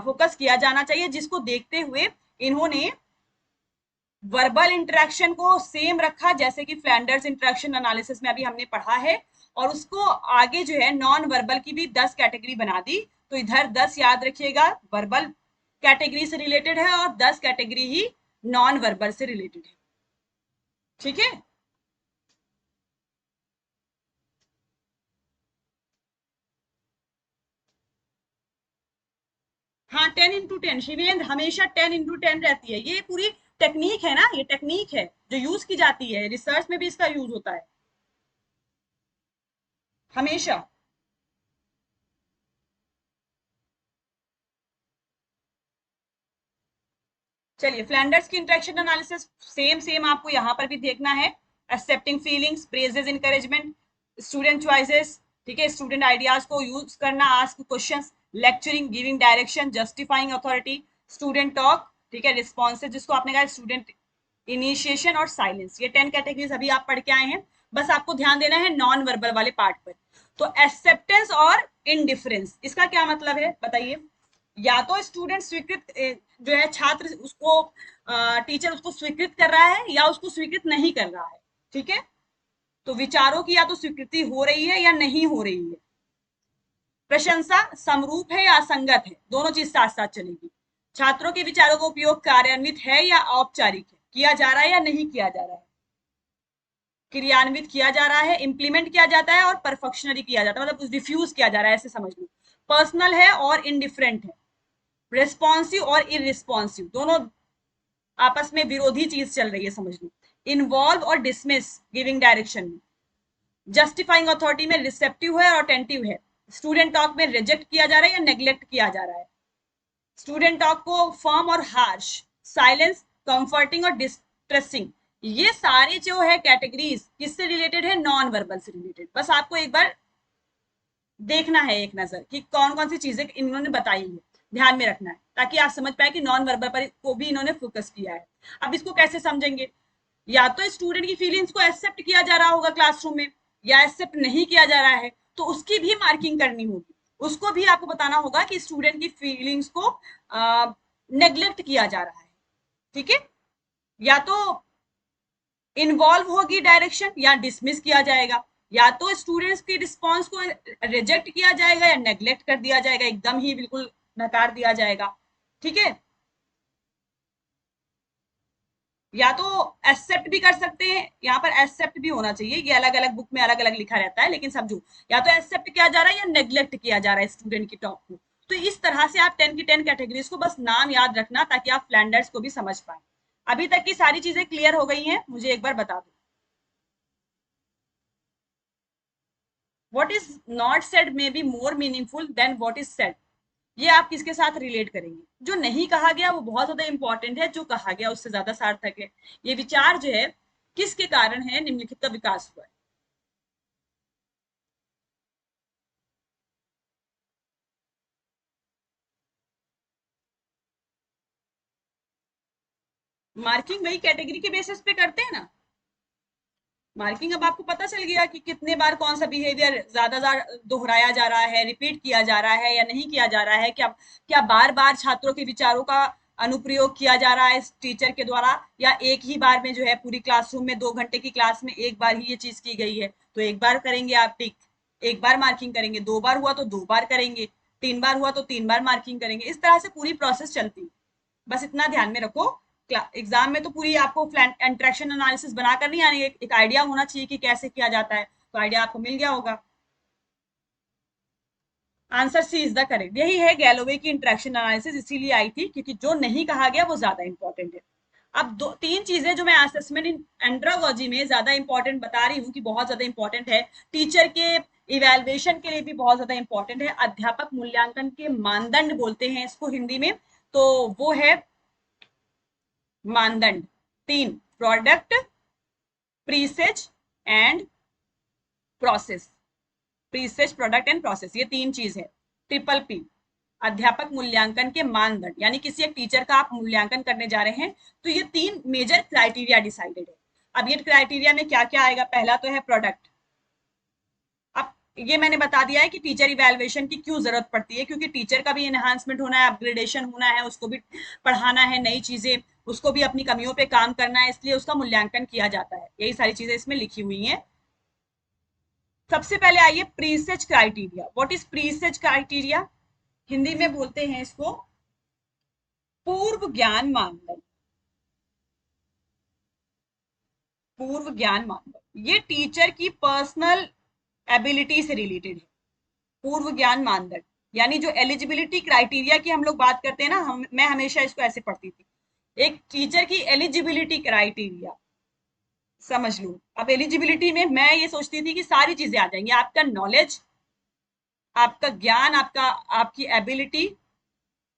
फोकस किया जाना चाहिए, जिसको देखते हुए इन्होंने वर्बल इंटरेक्शन को सेम रखा, जैसे कि फ्लैंडर्स इंटरेक्शन एनालिसिस में अभी हमने पढ़ा है, और उसको आगे जो है नॉन वर्बल की भी 10 कैटेगरी बना दी। तो इधर 10 याद रखिएगा वर्बल कैटेगरी से रिलेटेड है, और 10 कैटेगरी ही नॉन वर्बल से रिलेटेड है। ठीक है, हाँ 10x10 शिवेंद्र, हमेशा 10x10 रहती है। ये पूरी टेक्निक है ना, ये टेक्निक है जो यूज की जाती है, रिसर्च में भी इसका यूज होता है हमेशा। चलिए, फ्लैंडर्स की इंटरेक्शन एनालिसिस सेम सेम आपको यहां पर भी देखना है। Accepting feelings, praises, encouragement, student choices, ठीक है, स्टूडेंट आइडियाज को यूज करना, ask questions, lecturing, giving direction, justifying authority, student talk, ठीक है, रिस्पॉन्सेज जिसको आपने कहा, स्टूडेंट इनिशिएशन और साइलेंस। ये 10 कैटेगरीज अभी आप पढ़ के आए हैं। बस आपको ध्यान देना है नॉन वर्बल वाले पार्ट पर। तो एक्सेप्टेंस और इनडिफरेंस, इसका क्या मतलब है बताइए? या तो स्टूडेंट स्वीकृत जो है, छात्र उसको, टीचर उसको स्वीकृत कर रहा है या उसको स्वीकृत नहीं कर रहा है। ठीक है, तो विचारों की या तो स्वीकृति हो रही है या नहीं हो रही है। प्रशंसा समरूप है या असंगत है, दोनों चीज साथ साथ चलेगी। छात्रों के विचारों का उपयोग कार्यान्वित है या औपचारिक है, किया जा रहा है या नहीं किया जा रहा है। क्रियान्वित किया जा रहा है, इंप्लीमेंट किया जाता है, और परफेक्शनली किया जाता है, मतलब रिफ्यूज किया जा रहा है, ऐसे समझ लो। पर्सनल है और इनडिफरेंट है। रिस्पॉन्सिव और इरिस्पॉन्सिव दोनों आपस में विरोधी चीज चल रही है, समझ लो। इन्वॉल्व और डिसमिस गिविंग डायरेक्शन में, जस्टिफाइंग अथॉरिटी में रिसेप्टिव है और अटेंटिव है, स्टूडेंट टॉक में रिजेक्ट किया जा रहा है या नेग्लेक्ट किया जा रहा है, स्टूडेंट टॉक को फर्म और हार्श, साइलेंस कंफर्टिंग और डिस्ट्रेसिंग, ये सारी जो है कैटेगरीज किससे रिलेटेड है, नॉन वर्बल से रिलेटेड। बस आपको एक बार देखना है एक नजर कि कौन कौन सी चीजें इन्होंने बताई है, ध्यान में रखना है ताकि आप समझ पाए कि नॉन वर्बल पर को भी इन्होंने फोकस किया है। अब इसको कैसे समझेंगे, या तो स्टूडेंट की फीलिंग्स को एक्सेप्ट किया जा रहा होगा क्लासरूम में, या एक्सेप्ट नहीं किया जा रहा है तो उसकी भी मार्किंग करनी होगी, उसको भी आपको बताना होगा कि स्टूडेंट की फीलिंग्स को नेग्लेक्ट किया जा रहा है। ठीक है, या तो इन्वॉल्व होगी डायरेक्शन या डिसमिस किया जाएगा, या तो स्टूडेंट्स के रिस्पॉन्स को रिजेक्ट किया जाएगा या नेग्लेक्ट कर दिया जाएगा, एकदम ही बिल्कुल नकार दिया जाएगा। ठीक है, या तो एक्सेप्ट भी कर सकते हैं, यहाँ पर एक्सेप्ट भी होना चाहिए, ये अलग अलग बुक में अलग अलग लिखा रहता है लेकिन समझो, या तो एक्सेप्ट किया जा रहा है या नेग्लेक्ट किया जा रहा है स्टूडेंट की टॉक को। तो इस तरह से आप 10 की 10 कैटेगरीज को बस नाम याद रखना ताकि आप फ्लैंडर्स को भी समझ पाए। अभी तक की सारी चीजें क्लियर हो गई हैं, मुझे एक बार बता दो। What is not said may be more meaningful than what is said, ये आप किसके साथ रिलेट करेंगे, जो नहीं कहा गया वो बहुत ज्यादा इंपॉर्टेंट है, जो कहा गया उससे ज्यादा सार्थक है। ये विचार जो है किसके कारण है निम्नलिखित का विकास हुआ है। मार्किंग वही कैटेगरी के बेसिस पे करते हैं ना। मार्किंग अब आपको पता चल गया कि कितने बार कौन सा बिहेवियर ज्यादा दोहराया जा रहा है, रिपीट किया जा रहा है या नहीं किया जा रहा है, क्या क्या बार बार छात्रों के विचारों का अनुप्रयोग किया जा रहा है इस टीचर के द्वारा, या एक ही बार में जो है पूरी क्लासरूम में 2 घंटे की क्लास में एक बार ही ये चीज की गई है तो एक बार करेंगे आप टिक, एक बार मार्किंग करेंगे, 2 बार हुआ तो 2 बार करेंगे, 3 बार हुआ तो 3 बार मार्किंग करेंगे, इस तरह से पूरी प्रोसेस चलती है। बस इतना ध्यान में रखो, एग्जाम में तो पूरी आपको इंटरेक्शन एनालिसिस बनाकर नहीं आनी है, एक आइडिया होना चाहिए कि कैसे किया जाता है, तो आइडिया आपको मिल गया होगा। Answer C is the correct, यही है गैलोवे की इंटरेक्शन एनालिसिस, इसीलिए आई थी क्योंकि जो नहीं कहा गया वो ज्यादा इंपॉर्टेंट है। अब दो तीन चीजें जो मैं असेसमेंट इन एंड्रागोजी में ज्यादा इंपॉर्टेंट बता रही हूँ कि बहुत ज्यादा इंपॉर्टेंट है, टीचर के इवेल्युएशन के लिए भी बहुत ज्यादा इंपॉर्टेंट है, अध्यापक मूल्यांकन के मानदंड बोलते हैं इसको हिंदी में, तो वो है मानदंड तीन, product, presage and process, presage product and process, ये तीन चीज है। ट्रिपल पी, अध्यापक मूल्यांकन के मानदंड, यानी किसी एक टीचर का आप मूल्यांकन करने जा रहे हैं तो ये तीन मेजर क्राइटेरिया डिसाइडेड है। अब ये क्राइटेरिया में क्या क्या आएगा, पहला तो है प्रोडक्ट। अब ये मैंने बता दिया है कि टीचर इवेल्युएशन की क्यों जरूरत पड़ती है, क्योंकि टीचर का भी एनहांसमेंट होना है, अपग्रेडेशन होना है, उसको भी पढ़ाना है नई चीजें, उसको भी अपनी कमियों पे काम करना है, इसलिए उसका मूल्यांकन किया जाता है, यही सारी चीजें इसमें लिखी हुई हैं। सबसे पहले आइए presage criteria, what is presage criteria, Hindi में बोलते हैं इसको पूर्व ज्ञान मानदंड। पूर्व ज्ञान मानदंड ये टीचर की पर्सनल एबिलिटी से रिलेटेड है। पूर्व ज्ञान मानदंड यानी जो एलिजिबिलिटी क्राइटेरिया की हम लोग बात करते हैं ना, मैं हमेशा इसको ऐसे पढ़ती थी, एक टीचर की एलिजिबिलिटी क्राइटेरिया, समझ लो। अब एलिजिबिलिटी में मैं ये सोचती थी कि सारी चीजें आ जाएंगी, आपका नॉलेज, आपका ज्ञान, आपका आपकी एबिलिटी,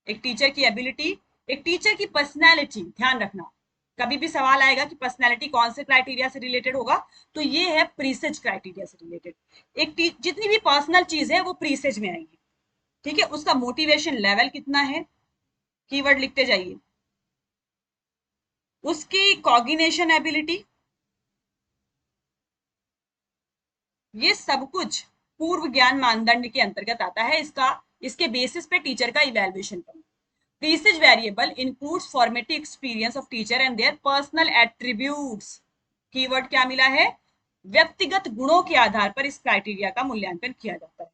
एक टीचर की एबिलिटी, एक टीचर की पर्सनैलिटी, ध्यान रखना कभी भी सवाल आएगा कि पर्सनैलिटी कौन से क्राइटेरिया से रिलेटेड होगा, तो ये है प्रीसेज क्राइटेरिया से रिलेटेड। एक जितनी भी पर्सनल चीज है वो प्रीसेज में आएंगी। ठीक है, उसका मोटिवेशन लेवल कितना है, कीवर्ड लिखते जाइए, उसकी कॉग्निशन एबिलिटी, ये सब कुछ पूर्व ज्ञान मानदंड के अंतर्गत आता है, इसका इसके बेसिस पे टीचर का इवेल्युएशन करना। Presage variable includes formative experience of teacher and their personal attributes, keyword क्या मिला है, व्यक्तिगत गुणों के आधार पर इस क्राइटेरिया का मूल्यांकन किया जाता है।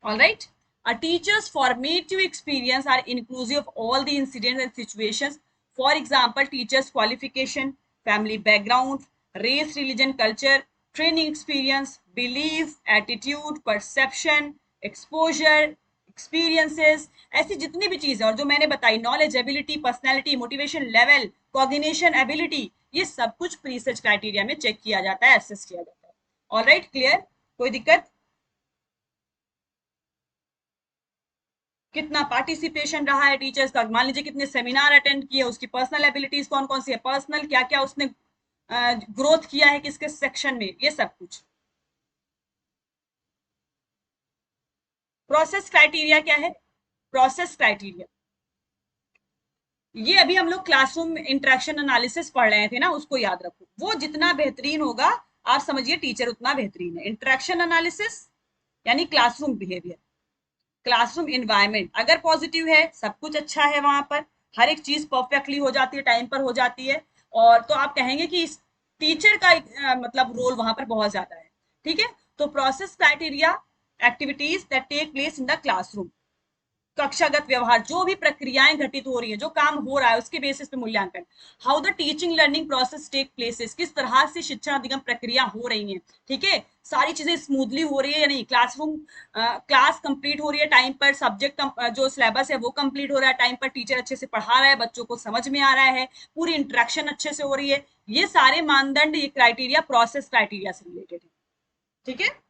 All right. A teacher's formative experience are inclusive of all the incidents and situations. For example, teacher's qualification, family background, race, religion, culture, training experience, belief, attitude, perception, exposure, experiences, ऐसी जितनी भी चीजें और जो मैंने बताई, knowledge, ability, personality, motivation level, cognition ability, ये सब कुछ प्री सर्च क्राइटेरिया में चेक किया जाता है, एसेस किया जाता है। Alright, clear? कोई दिक्कत? कितना पार्टिसिपेशन रहा है टीचर्स का, मान लीजिए कितने सेमिनार अटेंड किए, उसकी पर्सनल एबिलिटीज कौन कौन सी है, पर्सनल क्या क्या उसने ग्रोथ किया है किसके सेक्शन में, ये सब कुछ। प्रोसेस क्राइटेरिया क्या है? प्रोसेस क्राइटेरिया, ये अभी हम लोग क्लासरूम इंटरेक्शन एनालिसिस पढ़ रहे थे ना, उसको याद रखो। वो जितना बेहतरीन होगा, आप समझिए टीचर उतना बेहतरीन है। इंटरेक्शन एनालिसिस यानी क्लासरूम बिहेवियर, क्लासरूम इन्वायरमेंट अगर पॉजिटिव है, सब कुछ अच्छा है, वहां पर हर एक चीज परफेक्टली हो जाती है, टाइम पर हो जाती है, और तो आप कहेंगे कि इस टीचर का मतलब रोल वहां पर बहुत ज्यादा है। ठीक है, तो process criteria, activities that take place in the classroom, कक्षागत व्यवहार, जो भी प्रक्रियाएं घटित हो रही है, जो काम हो रहा है, उसके बेसिस पे मूल्यांकन। How the teaching learning process take places, किस तरह से शिक्षा अधिगम प्रक्रिया हो रही है। ठीक है, सारी चीजें स्मूथली हो रही है या नहीं, क्लासरूम क्लास कंप्लीट हो रही है टाइम पर, सब्जेक्ट जो सिलेबस है वो कंप्लीट हो रहा है टाइम पर, टीचर अच्छे से पढ़ा रहा है, बच्चों को समझ में आ रहा है, पूरी इंटरेक्शन अच्छे से हो रही है। ये सारे मानदंड, ये क्राइटेरिया प्रोसेस क्राइटेरिया से रिलेटेड है। ठीक है,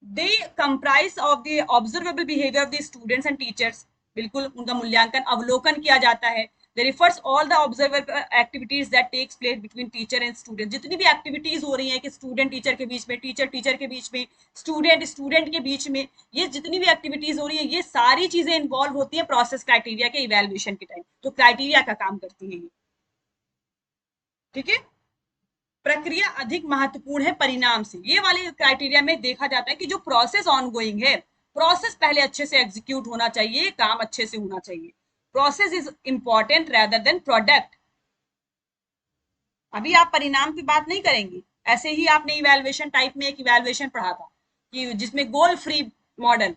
they comprise of the observable behaviour of the students and teachers, बिल्कुल उनका मूल्यांकन अवलोकन किया जाता है। They refers all the observable activities that takes place between teacher and student, जितनी भी एक्टिविटीज हो रही है कि स्टूडेंट टीचर के बीच में, टीचर टीचर के बीच में, स्टूडेंट स्टूडेंट के बीच में, ये जितनी भी एक्टिविटीज हो रही है, ये सारी चीजें इन्वॉल्व होती है प्रोसेस क्राइटेरिया के इवेल्युएशन के टाइम, तो क्राइटेरिया का काम करती है ये। ठीक है, प्रक्रिया अधिक महत्वपूर्ण है परिणाम से, ये वाले क्राइटेरिया में देखा जाता है कि जो प्रोसेस ऑन गोइंग है, प्रोसेस पहले अच्छे से एग्जीक्यूट होना चाहिए, काम अच्छे से होना चाहिए। Process is important rather than product. अभी आप परिणाम की बात नहीं करेंगे, ऐसे ही आपने इवेल्युएशन टाइप में एक इवेल्युएशन पढ़ा था कि जिसमें गोल फ्री मॉडल,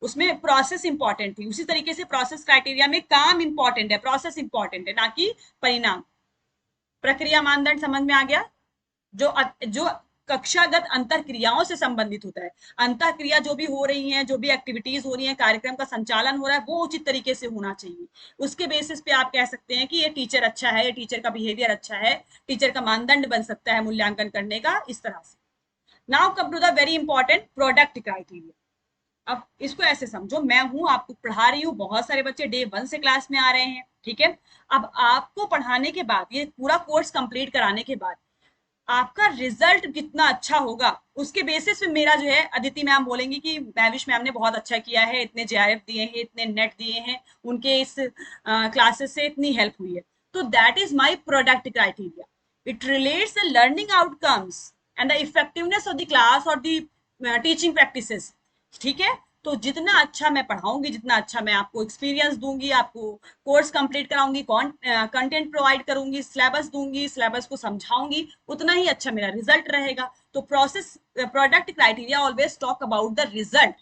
उसमें प्रोसेस इंपॉर्टेंट थी, उसी तरीके से प्रोसेस क्राइटेरिया में काम इंपॉर्टेंट है, प्रोसेस इंपॉर्टेंट है, ना कि परिणाम। प्रक्रिया मानदंड समझ में आ गया? जो जो कक्षागत अंतर क्रियाओं से संबंधित होता है, अंतर क्रिया जो भी हो रही हैं, जो भी एक्टिविटीज हो रही हैं, कार्यक्रम का संचालन हो रहा है, वो उचित तरीके से होना चाहिए। उसके बेसिस पे आप कह सकते हैं कि ये टीचर अच्छा है, ये टीचर का बिहेवियर अच्छा है, टीचर का मानदंड बन सकता है मूल्यांकन करने का, इस तरह से। Now come to the very important product criteria. अब इसको ऐसे समझो, मैं हूं आपको पढ़ा रही हूँ, बहुत सारे बच्चे डे 1 से क्लास में आ रहे हैं। ठीक है, अब आपको पढ़ाने के बाद, ये पूरा कोर्स कंप्लीट कराने के बाद आपका रिजल्ट कितना अच्छा होगा, उसके बेसिस पे मेरा जो है, अदिति मैम बोलेंगी कि मैविश मैम ने बहुत अच्छा किया है, इतने जेआरएफ दिए हैं, इतने नेट दिए हैं, उनके इस क्लासेस से इतनी हेल्प हुई है। तो that is my product criteria. It relates the learning outcomes and the effectiveness of the class और द टीचिंग प्रैक्टिसेस। ठीक है, तो जितना अच्छा मैं पढ़ाऊंगी, जितना अच्छा मैं आपको एक्सपीरियंस दूंगी, आपको कोर्स कंप्लीट कराऊंगी, कंटेंट प्रोवाइड करूंगी, सिलेबस दूंगी, सिलेबस को समझाऊंगी, उतना ही अच्छा मेरा रिजल्ट रहेगा। तो process product criteria always talk about the result.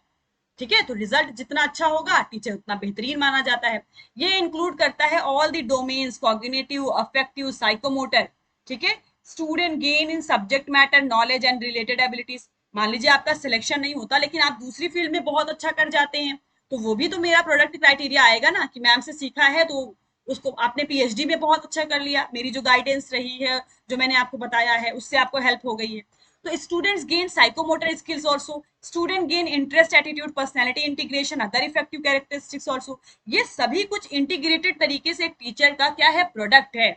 ठीक है, तो रिजल्ट जितना अच्छा होगा, टीचर उतना बेहतरीन माना जाता है। ये इंक्लूड करता है all the domains, cognitive, affective, psychomotor. ठीक है, student gain in subject matter knowledge and related abilities. मान लीजिए आपका सिलेक्शन नहीं होता, लेकिन आप दूसरी फील्ड में बहुत अच्छा कर जाते हैं, तो वो भी तो मेरा प्रोडक्ट क्राइटेरिया आएगा ना, कि मैम से सीखा है तो उसको आपने पीएचडी में बहुत अच्छा कर लिया, मेरी जो गाइडेंस रही है, जो मैंने आपको बताया है, उससे आपको हेल्प हो गई है। तो students gain psychomotor skills also, student gain interest, attitude, personality integration, other effective characteristics also. ये सभी कुछ इंटीग्रेटेड तरीके से एक टीचर का क्या है, प्रोडक्ट है।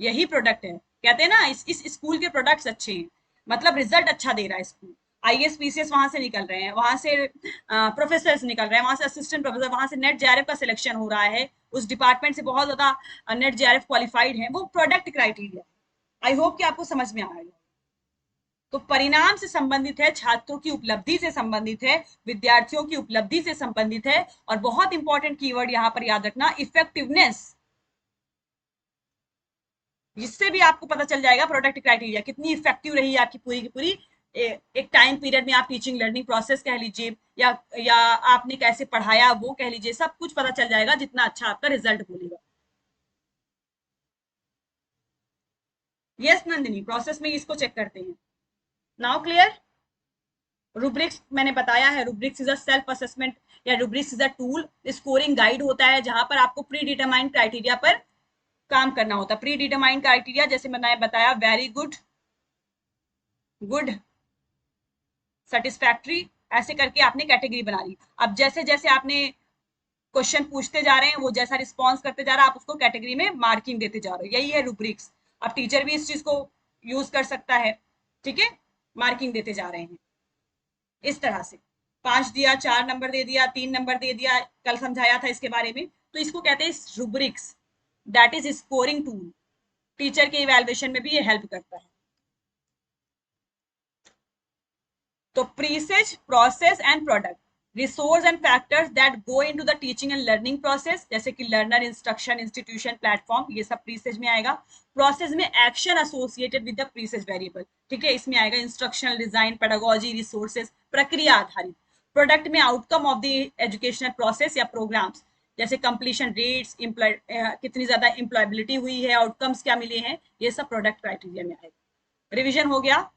यही प्रोडक्ट है, कहते हैं ना इस स्कूल के प्रोडक्ट्स अच्छे हैं, मतलब रिजल्ट अच्छा दे रहा है स्कूल। आईएएस पीसीएस वहां से निकल रहे हैं, वहां से प्रोफेसर निकल रहे हैं, वहां से असिस्टेंट प्रोफेसर, वहां से नेट जेआरएफ का सिलेक्शन हो रहा है, उस डिपार्टमेंट से बहुत ज्यादा नेट जेआरएफ क्वालिफाइड है, वो प्रोडक्ट क्राइटेरिया। आई होप कि आपको समझ में आएगा। तो परिणाम से संबंधित है, छात्रों की उपलब्धि से संबंधित है, विद्यार्थियों की उपलब्धि से संबंधित है, और बहुत इंपॉर्टेंट कीवर्ड यहां पर याद रखना, इफेक्टिवनेस। जिससे भी आपको पता चल जाएगा प्रोडक्ट क्राइटेरिया कितनी इफेक्टिव रही है आपकी पूरी की पूरी एक टाइम पीरियड में, आप टीचिंग लर्निंग प्रोसेस कह लीजिए, या आपने कैसे पढ़ाया वो कह लीजिए, सब कुछ पता चल जाएगा जितना अच्छा आपका रिजल्ट बोलेगा। यस नंदिनी, प्रोसेस में इसको चेक करते हैं। Now clear? रूब्रिक्स मैंने बताया है, rubrics is a self assessment या rubrics is a tool, scoring guide होता है जहां पर आपको प्री डिटरमाइंड क्राइटेरिया पर काम करना होता है। प्री डिटरमाइंड क्राइटेरिया जैसे मैंने बताया, वेरी गुड, गुड, सेटिस्फैक्ट्री, ऐसे करके आपने कैटेगरी बना ली। अब जैसे जैसे आपने क्वेश्चन पूछते जा रहे हैं, वो जैसा रिस्पॉन्स करते जा रहा है, आप उसको कैटेगरी में मार्किंग देते जा रहे हो, यही है रूब्रिक्स। अब टीचर भी इस चीज को यूज कर सकता है, ठीक है, मार्किंग देते जा रहे हैं इस तरह से। 5 दिया, 4 नंबर दे दिया, 3 नंबर दे दिया, कल समझाया था इसके बारे में। तो इसको कहते हैं rubrics, that is scoring tool. Teacher के इवेल्युएशन में भी ये हेल्प करता है। तो presage, process and product, resource and factors that go into the teaching and learning process, जैसे कि लर्नर, इंस्ट्रक्शन, इंस्टीट्यूशन, प्लेटफॉर्म, ये सब प्रीसेज में आएगा। प्रोसेस में action associated with the presage variable, ठीक है, इसमें आएगा इंस्ट्रक्शनल डिजाइन, पेडागोजी, रिसोर्सेज, प्रक्रिया आधारित। प्रोडक्ट में outcome of the educational process या प्रोग्राम्स, जैसे कंप्लीशन रेट्स, कितनी ज्यादा एम्प्लॉयबिलिटी हुई है, आउटकम्स क्या मिले हैं, ये सब प्रोडक्ट क्राइटेरिया में आएगा। रिविजन हो गया,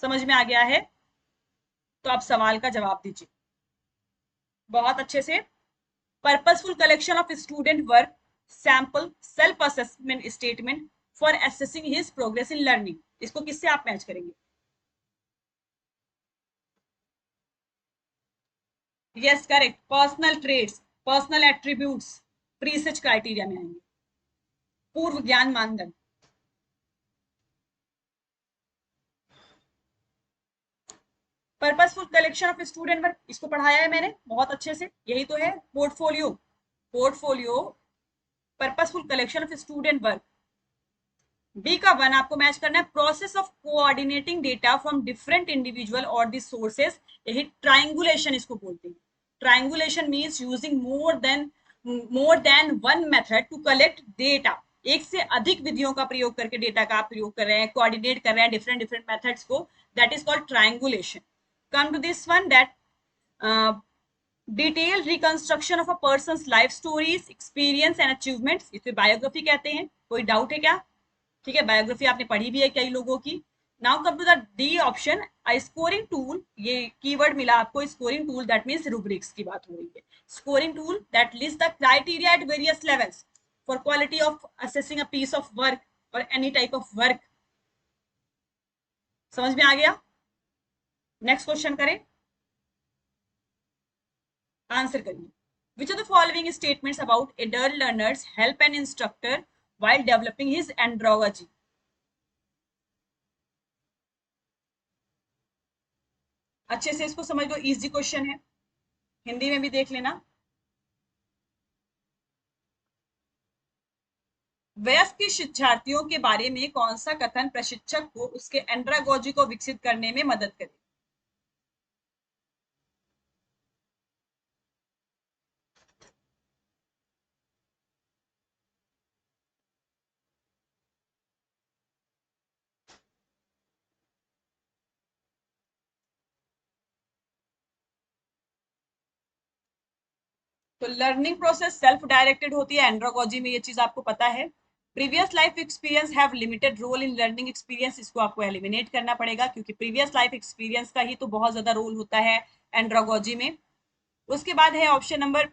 समझ में आ गया है? तो आप सवाल का जवाब दीजिए बहुत अच्छे से। Purposeful collection of student work, sample, self assessment statement for assessing his progress in learning, इसको किससे आप मैच करेंगे? Yes correct, personal trades, personal attributes presage criteria में आएंगे। पूर्व ज्ञान मानदंड, purposeful collection of student work, इसको पढ़ाया है मैंने बहुत अच्छे से, यही तो है portfolio. Portfolio, purposeful collection of student work. B का वन आपको मैच करना है, process of coordinating data from different individual और दी सोर्सेस, यही ट्राइंगुलेशन इसको बोलते हैं। Triangulation means using more than one method to collect data, एक से अधिक विधियों का प्रयोग करके डेटा का आप प्रयोग कर रहे हैं, कोऑर्डिनेट कर रहे हैं डिफरेंट डिफरेंट मेथड्स को, that is called triangulation. Come to this one, that detailed reconstruction of a person's life stories, experience and achievements, इसे बायोग्राफी कहते हैं। कोई डाउट है क्या? ठीक है, बायोग्राफी आपने पढ़ी भी है कई लोगों की। Now come to the D option, scoring tool, ये कीवर्ड मिला आपको, scoring tool, that means rubrics की बात हो रही है। Scoring tool that list the criteria at various levels for quality of assessing a piece of work और any type of work. समझ में आ गया? नेक्स्ट क्वेश्चन करें, आंसर करिए। Which of the following statements about adult learners help an instructor while developing his andragogy? अच्छे से इसको समझ लो, इजी क्वेश्चन है, हिंदी में भी देख लेना। वयस्क शिक्षार्थियों के बारे में कौन सा कथन प्रशिक्षक को उसके एंड्रागोजी को विकसित करने में मदद करे? तो लर्निंग प्रोसेस सेल्फ डायरेक्टेड होती है एंड्रागोजी में, ये चीज आपको पता है। Previous life experience have limited role in learning experience, इसको आपको एलिमिनेट करना पड़ेगा क्योंकि प्रीवियस लाइफ एक्सपीरियंस का ही तो बहुत ज्यादा रोल होता है एंड्रागोजी में। उसके बाद है ऑप्शन नंबर,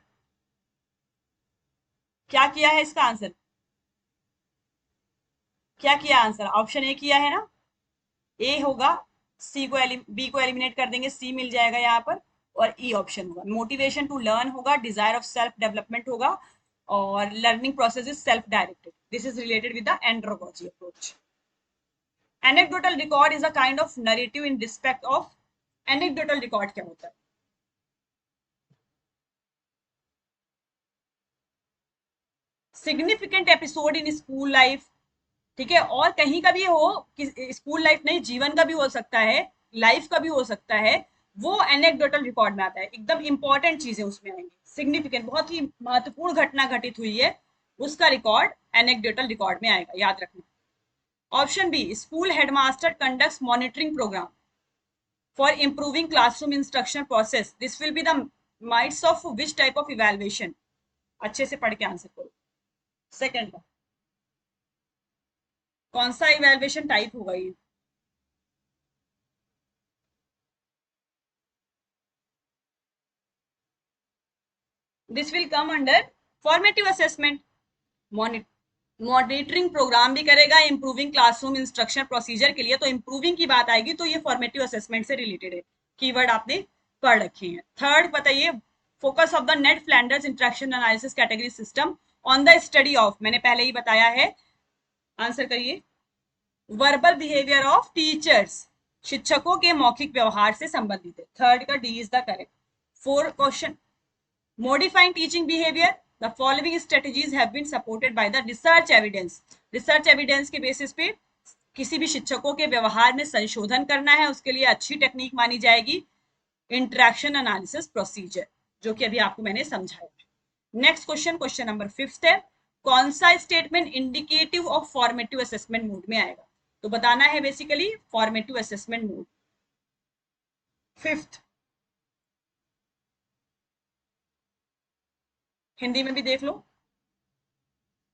क्या किया है इसका आंसर? क्या किया आंसर? ऑप्शन ए किया है ना, ए होगा। सी को बी को एलिमिनेट कर देंगे, सी मिल जाएगा यहाँ पर, और ई ऑप्शन होगा। मोटिवेशन टू लर्न होगा, डिजायर ऑफ सेल्फ डेवलपमेंट होगा, और learning process is self directed, this is related with the andragogy approach. Anecdotal record is a kind of narrative in respect of, anecdotal record क्या होता है? Significant episode in school life, ठीक है, और कहीं का भी हो कि स्कूल लाइफ नहीं, जीवन का भी हो सकता है, लाइफ का भी हो सकता है, वो एनेक्डोटल रिकॉर्ड में आता है। एकदम इंपॉर्टेंट चीजें उसमें आएंगी, सिग्निफिकेंट, बहुत ही महत्वपूर्ण घटना घटित हुई है, उसका रिकॉर्ड एनेक्डोटल रिकॉर्ड में आएगा, याद रखना। Option B, school headmaster conducts monitoring program for improving classroom instruction process, this will be the mites of which type of evaluation? अच्छे से पढ़ के आंसर करो। सेकंड का कौन सा इवेल्युएशन टाइप होगा ये? This will come under formative assessment. Monitoring program भी करेगा इंप्रूविंग क्लासरूम इंस्ट्रक्शन प्रोसीजर के लिए, तो इंप्रूविंग की बात आएगी तो ये फॉर्मेटिव असेसमेंट से रिलेटेड है, कीवर्ड आपने पढ़ रखे हैं। थर्ड बताइए, focus of the net Flanders interaction analysis category system on the study of, मैंने पहले ही बताया है, आंसर करिए। वर्बल बिहेवियर ऑफ टीचर्स, शिक्षकों के मौखिक व्यवहार से संबंधित है। थर्ड का D is the correct. Fourth question, modifying teaching behavior, the following strategies have been supported by the research evidence। Research evidence के बेसिस पे किसी भी शिक्षकों के व्यवहार में संशोधन करना है, उसके लिए अच्छी टेक्निक मानी जाएगी इंटरेक्शन एनालिसिस प्रोसीजर, जो कि अभी आपको मैंने समझाया। नेक्स्ट क्वेश्चन, क्वेश्चन नंबर 5 है, कौन सा statement indicative of formative assessment mode में आएगा? तो बताना है basically formative assessment mode. Fifth, Hindi में भी देख लो,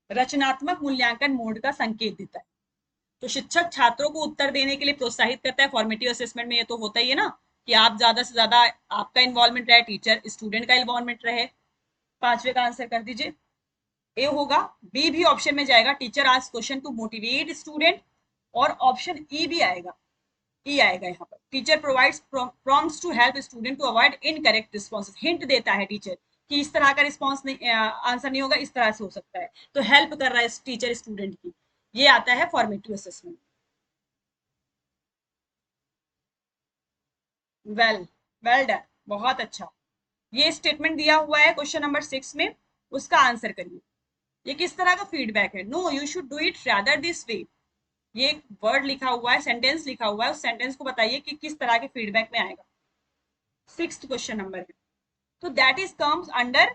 रचनात्मक मूल्यांकन मोड का संकेत देता है। तो शिक्षक छात्रों को उत्तर देने के लिए प्रोत्साहित करता है। फॉर्मेटिव असेसमेंट में ये तो होता ही है ना कि आप ज्यादा से ज्यादा आपका इन्वॉल्वमेंट रहे, टीचर स्टूडेंट का इन्वॉल्वमेंट रहे। पांचवे का आंसर कर दीजिए, ए होगा। बी भी ऑप्शन में जाएगा, teacher ask question to motivate student, और ऑप्शन ई भी आएगा, ई आएगा यहाँ पर, teacher provides prompts to help student to avoid incorrect responses, hint देता है टीचर कि इस तरह का रिस्पॉन्स नहीं, आंसर नहीं होगा, इस तरह से हो सकता है, तो हेल्प कर रहा है टीचर स्टूडेंट की, ये आता है formative assessment. Well well done, बहुत अच्छा। ये स्टेटमेंट दिया हुआ है क्वेश्चन नंबर 6 में, उसका आंसर करिए। ये किस तरह का फीडबैक है? No you should do it rather this way, ये एक वर्ड लिखा हुआ है, सेंटेंस लिखा हुआ है, उस सेंटेंस को बताइए कि किस तरह के फीडबैक में आएगा। 6th क्वेश्चन नंबर है, तो that is comes under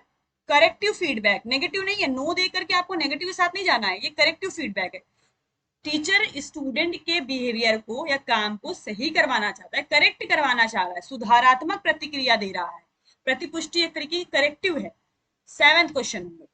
corrective feedback. Negative नहीं है, नो दे करके आपको नेगेटिव के साथ नहीं जाना है, ये करेक्टिव फीडबैक है। टीचर स्टूडेंट के बिहेवियर को या काम को सही करवाना चाहता है, करेक्ट करवाना चाह रहा है, सुधारात्मक प्रतिक्रिया दे रहा है, प्रतिपुष्टि एक तरीके की करेक्टिव है। 7th question number,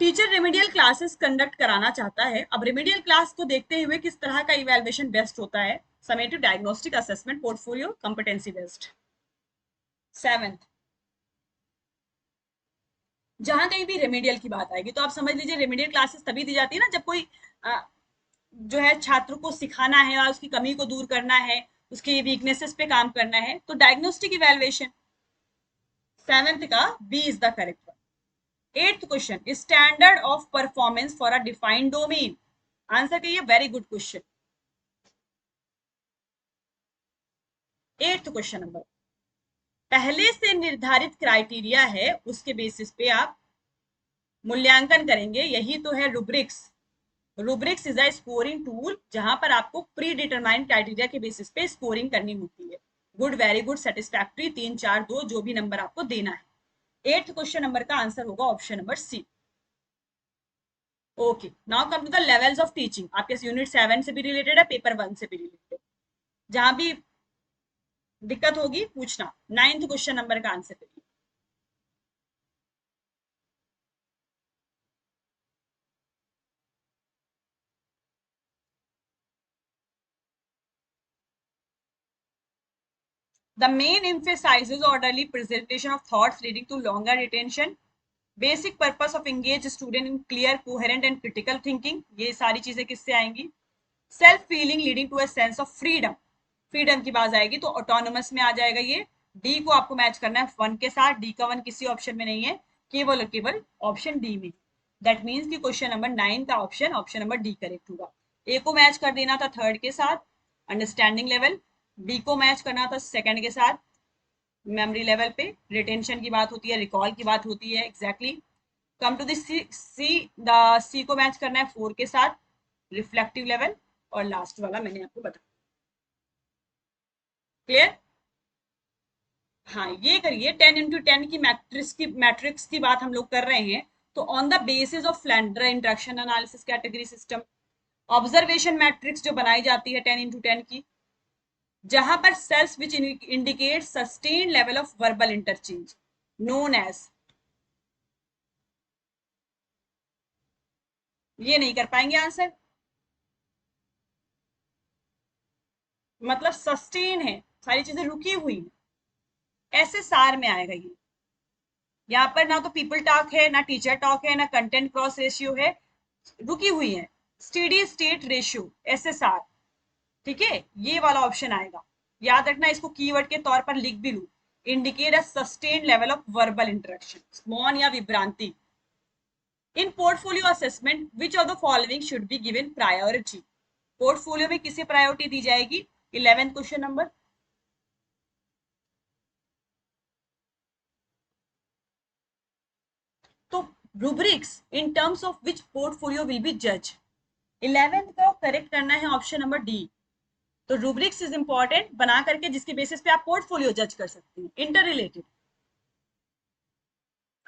teacher remedial classes conduct कराना चाहता है। अब रेमेडियल क्लास को देखते हुए किस तरह का इवैल्यूएशन बेस्ट होता है? Summative, diagnostic, assessment, portfolio, competency based. 7th, जहां कहीं भी रेमेडियल की बात आएगी तो आप समझ लीजिए रेमेडियल क्लासेस तभी दी जाती है ना जब कोई जो है छात्र को सिखाना है या उसकी कमी को दूर करना है, उसके वीकनेसेस पे काम करना है, तो डायग्नोस्टिक इवैल्यूएशन। 7th का B is the correct one. 8th question, standard of performance for a defined domain, answer करिए, very good question. 8th question number, पहले से निर्धारित क्राइटेरिया है उसके बेसिस पे आप मूल्यांकन करेंगे, यही तो है rubrics. Rubrics is a scoring tool जहां पर आपको प्री डिटरमाइंड क्राइटेरिया के बेसिस पे स्कोरिंग करनी होती है। गुड, वेरी गुड, सेटिस्फैक्ट्री, 3 4 2 जो भी नंबर आपको देना है। 8th क्वेश्चन नंबर का आंसर होगा option number C. Okay, now come to the levels of teaching, आपके यूनिट 7 से भी रिलेटेड है, पेपर 1 से भी रिलेटेड, जहां भी दिक्कत होगी पूछना। 9th क्वेश्चन नंबर का आंसर करिए। The main emphasizes orderly presentation of thoughts leading to longer retention. Basic purpose of engage student in clear, coherent and critical thinking. ये सारी चीजें किससे आएंगी? Self feeling leading to a sense of freedom. Freedom की बात आएगी तो autonomous में आ जाएगा ये। डी को आपको मैच करना है 1 के साथ, डी का 1 किसी ऑप्शन में नहीं है, केवल और केवल ऑप्शन डी में। दैट मीन्स कि क्वेश्चन नंबर 9 का option option number D correct होगा। ए को मैच कर देना था 3rd के साथ, अंडरस्टैंडिंग लेवल। बी को मैच करना था 2nd के साथ, मेमोरी लेवल पे। रिटेंशन की बात होती है, रिकॉल की बात होती है, एग्जैक्टली। कम टू दिस सी को मैच करना है 4 के साथ, रिफ्लेक्टिव लेवल। और लास्ट वाला मैंने आपको बताया। क्लियर? हाँ, ये करिए 10x10 की मैट्रिक्स की बात हम लोग कर रहे हैं, तो on the basis of Flander interaction analysis category system, observation matrix जो बनाई जाती है 10x10 की, जहां पर cells which indicate sustain level of verbal interchange known as, ये नहीं कर पाएंगे आंसर, मतलब सस्टेन है, सारी चीजें रुकी हुई हैं, ऐसे सार में आएगा ये। यहाँ पर ना तो पीपल टॉक है, ना टीचर टॉक है, ना कंटेंट क्रॉस रेशियो है, रुकी हुई है, स्टेडी स्टेट रेशियो, एसएसआर। ठीक है, ये वाला ऑप्शन आएगा। याद रखना, इसको कीवर्ड के तौर पर लिख भी लू, indicate a sustained level of verbal interaction, मौन या विभ्रांति। In portfolio assessment which of the following should be given priority, portfolio में किसे प्रायोरिटी दी जाएगी? 11th question number. तो rubrics in terms of which portfolio will be जज, 11th का करेक्ट करना है ऑप्शन नंबर डी। तो रूब्रिक्स इज इंपॉर्टेंट बना करके जिसके बेसिस पे आप पोर्टफोलियो जज कर सकते हैं, इंटर रिलेटेड।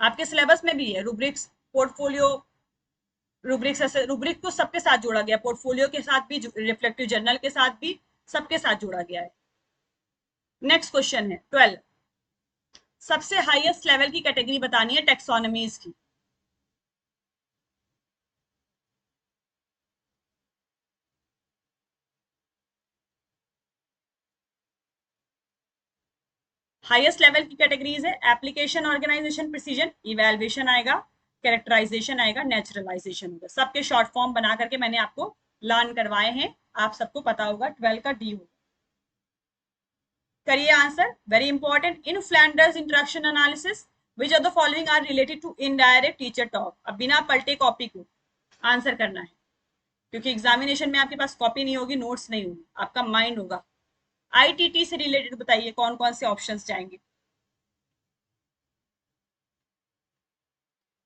आपके सिलेबस में भी है रूब्रिक्स, पोर्टफोलियो, रूब्रिक्स ऐसे, रूब्रिक को सबके साथ जोड़ा गया, पोर्टफोलियो के साथ भी, रिफ्लेक्टिव जर्नल के साथ भी, सबके साथ जोड़ा गया है। नेक्स्ट क्वेश्चन है 12, सबसे हाईएस्ट लेवल की कैटेगरी बतानी है टेक्सोनॉमीज की। हाईएस्ट लेवल की कैटेगरीज है एप्लीकेशन, ऑर्गेनाइजेशन, प्रिसीजन, इवैल्यूएशन आएगा, कैरेक्टराइजेशन आएगा, नेचुरलाइजेशन होगा। सबके शॉर्ट फॉर्म बना करके मैंने आपको लर्न करवाए हैं, आप सबको पता होगा, 12 का डी होगा। करिए answer, very important. In Flanders interaction analysis which of the following are related to indirect teacher talk. अब बिना पलटे कॉपी को आंसर करना है, क्योंकि एग्जामिनेशन में आपके पास कॉपी नहीं होगी, नोट्स नहीं होगी, आपका माइंड होगा। आईटीटी से रिलेटेड बताइए कौन कौन से ऑप्शंस जाएंगे।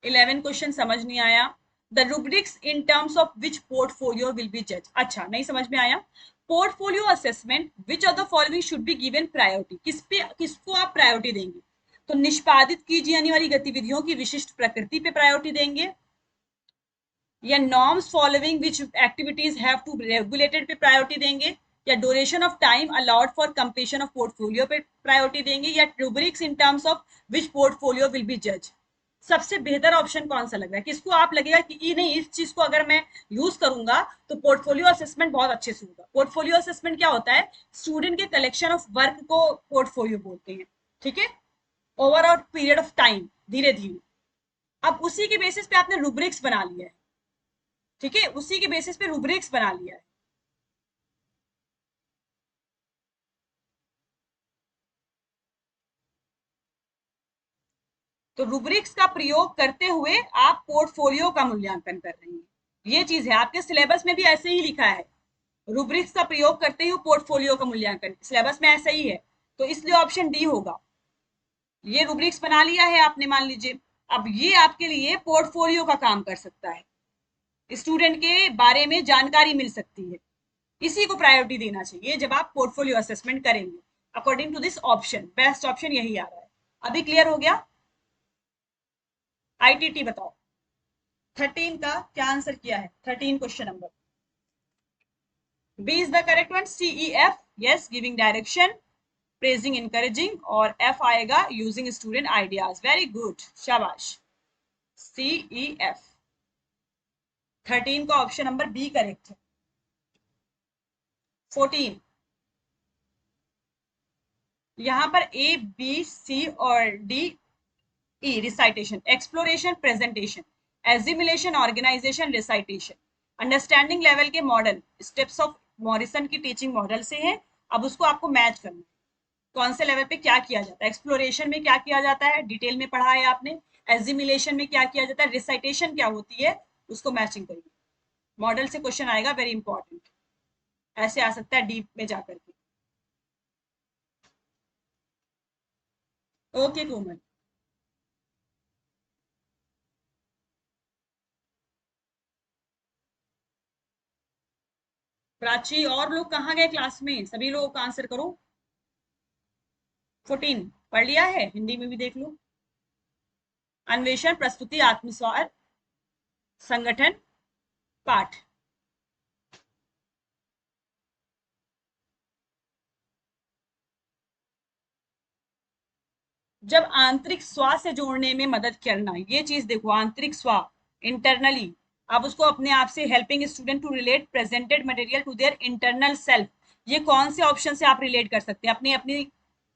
11 क्वेश्चन समझ नहीं आया। The rubrics in terms of which portfolio will be जज, अच्छा नहीं समझ में आया। Portfolio assessment which of the following should be given priority, किस पे, किसको आप प्रायोरिटी देंगे? तो निष्पादित की जाने वाली गतिविधियों की विशिष्ट प्रकृति पे प्रायोरिटी देंगे, या norms following which activities have to regulated पे प्रायोरिटी देंगे, या duration of time allowed for completion of portfolio पे प्रायोरिटी देंगे, या rubrics in terms of which portfolio will be जज। सबसे बेहतर ऑप्शन कौन सा लग रहा है? किसको आप लगेगा कि ये नहीं, इस चीज को अगर मैं यूज करूंगा तो पोर्टफोलियो असेसमेंट बहुत अच्छे से होगा। पोर्टफोलियो असेसमेंट क्या होता है? स्टूडेंट के कलेक्शन ऑफ वर्क को पोर्टफोलियो बोलते हैं, ठीक है, over a period of time, धीरे धीरे। अब उसी के बेसिस पे आपने रूब्रिक्स बना लिया है, ठीक है, उसी के बेसिस पे रूब्रिक्स बना लिया है। तो रूब्रिक्स का प्रयोग करते हुए आप पोर्टफोलियो का मूल्यांकन कर रहे हैं, ये चीज है। आपके सिलेबस में भी ऐसे ही लिखा है, रूब्रिक्स का प्रयोग करते हुए पोर्टफोलियो का मूल्यांकन, सिलेबस में ऐसा ही है, तो इसलिए ऑप्शन डी होगा। ये रूब्रिक्स बना लिया है आपने, मान लीजिए, अब ये आपके लिए पोर्टफोलियो का काम कर सकता है, स्टूडेंट के बारे में जानकारी मिल सकती है, इसी को प्रायोरिटी देना चाहिए जब आप पोर्टफोलियो असेसमेंट करेंगे। According to this option best option यही आ रहा है। अभी क्लियर हो गया? आईटीटी बताओ 13 का क्या आंसर किया है? 13 question number B is the correct one, CEF, yes, giving direction, praising, encouraging, और F आएगा using student ideas, very good, शाबाश, CEF। 13 का ऑप्शन नंबर बी करेक्ट है। 14, यहां पर A, B, C और D, E, recitation, exploration, presentation, assimilation, organisation, recitation. Understanding level के model steps of Morrison की टीचिंग मॉडल से है। अब उसको आपको मैच करना है, कौन से लेवल पे क्या किया जाता है। एक्सप्लोरेशन में क्या किया जाता है, डिटेल में पढ़ा है आपने। एजिमुलेशन में क्या किया जाता है, रिसाइटेशन क्या होती है, उसको मैचिंग करिए। मॉडल से क्वेश्चन आएगा, वेरी इंपॉर्टेंट, ऐसे आ सकता है डीप में जाकर के। ओके कोमल, प्राची और लोग कहाँ गए क्लास में? सभी लोग आंसर करो। 14 पढ़ लिया है, हिंदी में भी देख लो। अन्वेषण, प्रस्तुति, आत्मस्वार, संगठन, पाठ। जब आंतरिक स्वा से जोड़ने में मदद करना, ये चीज देखो, आंतरिक स्वा, इंटरनली, आप उसको अपने आप से helping student to relate presented material to their internal self, ये कौन से ऑप्शन से आप रिलेट कर सकते हैं? अपनी अपनी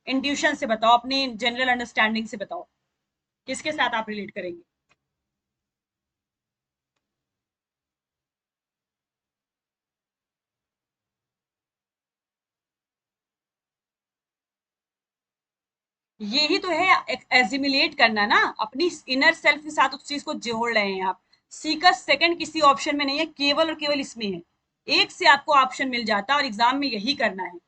इंट्यूशन से बताओ, अपनी जनरल अंडरस्टैंडिंग से बताओ, किसके साथ आप रिलेट करेंगे? यही तो है एजिमुलेट करना ना, अपनी इनर सेल्फ के साथ उस चीज को जोड़ रहे हैं आप। सी का सेकंड किसी ऑप्शन में नहीं है, केवल और केवल इसमें है। एक से आपको ऑप्शन मिल जाता है और एग्जाम में यही करना है।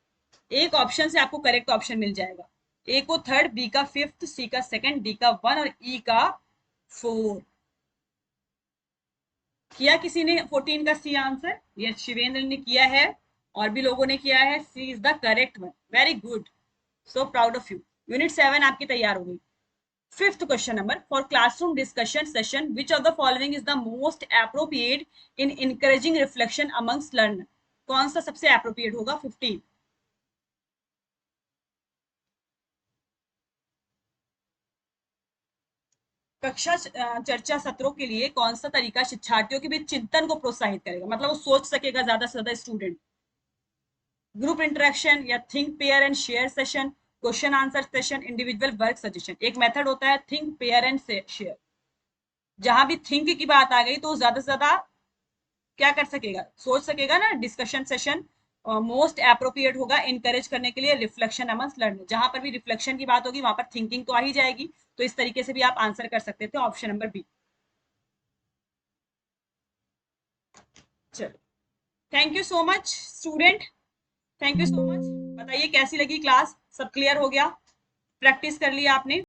एक ऑप्शन से आपको करेक्ट ऑप्शन मिल जाएगा। ए को थर्ड, बी का फिफ्थ, सी का सेकंड, डी का वन और ई का फोर। किया किसी ने 14 का सी आंसर? ये शिवेंद्र ने किया है और भी लोगों ने किया है। C is the correct one, very good, so proud of you. Unit 7 आपकी तैयार हो गई। Fifth question number, for classroom discussion session which of the following is the most appropriate in encouraging reflection amongst learner? कौन सा सबसे appropriate होगा? 15। कक्षा चर्चा सत्रों के लिए कौन सा तरीका शिक्षार्थियों के बीच चिंतन को प्रोत्साहित करेगा, मतलब वो सोच सकेगा ज्यादा से ज्यादा स्टूडेंट? ग्रुप इंटरेक्शन या think pair and share session, question answer session, individual work suggestion? एक मेथड होता है थिंक पेयर एंड शेयर। जहां भी थिंक की बात आ गई तो ज्यादा से ज्यादा क्या कर सकेगा, सोच सकेगा ना। डिस्कशन सेशन मोस्ट अप्रोप्रिएट होगा इनकरेज करने के लिए रिफ्लेक्शन अमंग्स लर्नर। जहां पर भी रिफ्लेक्शन की बात होगी वहां पर थिंकिंग तो आ ही जाएगी। तो इस तरीके से भी आप आंसर कर सकते थे, ऑप्शन नंबर बी। चलो, thank you so much student, thank you so much. बताइए कैसी लगी क्लास? सब क्लियर हो गया? प्रैक्टिस कर लिया आपने?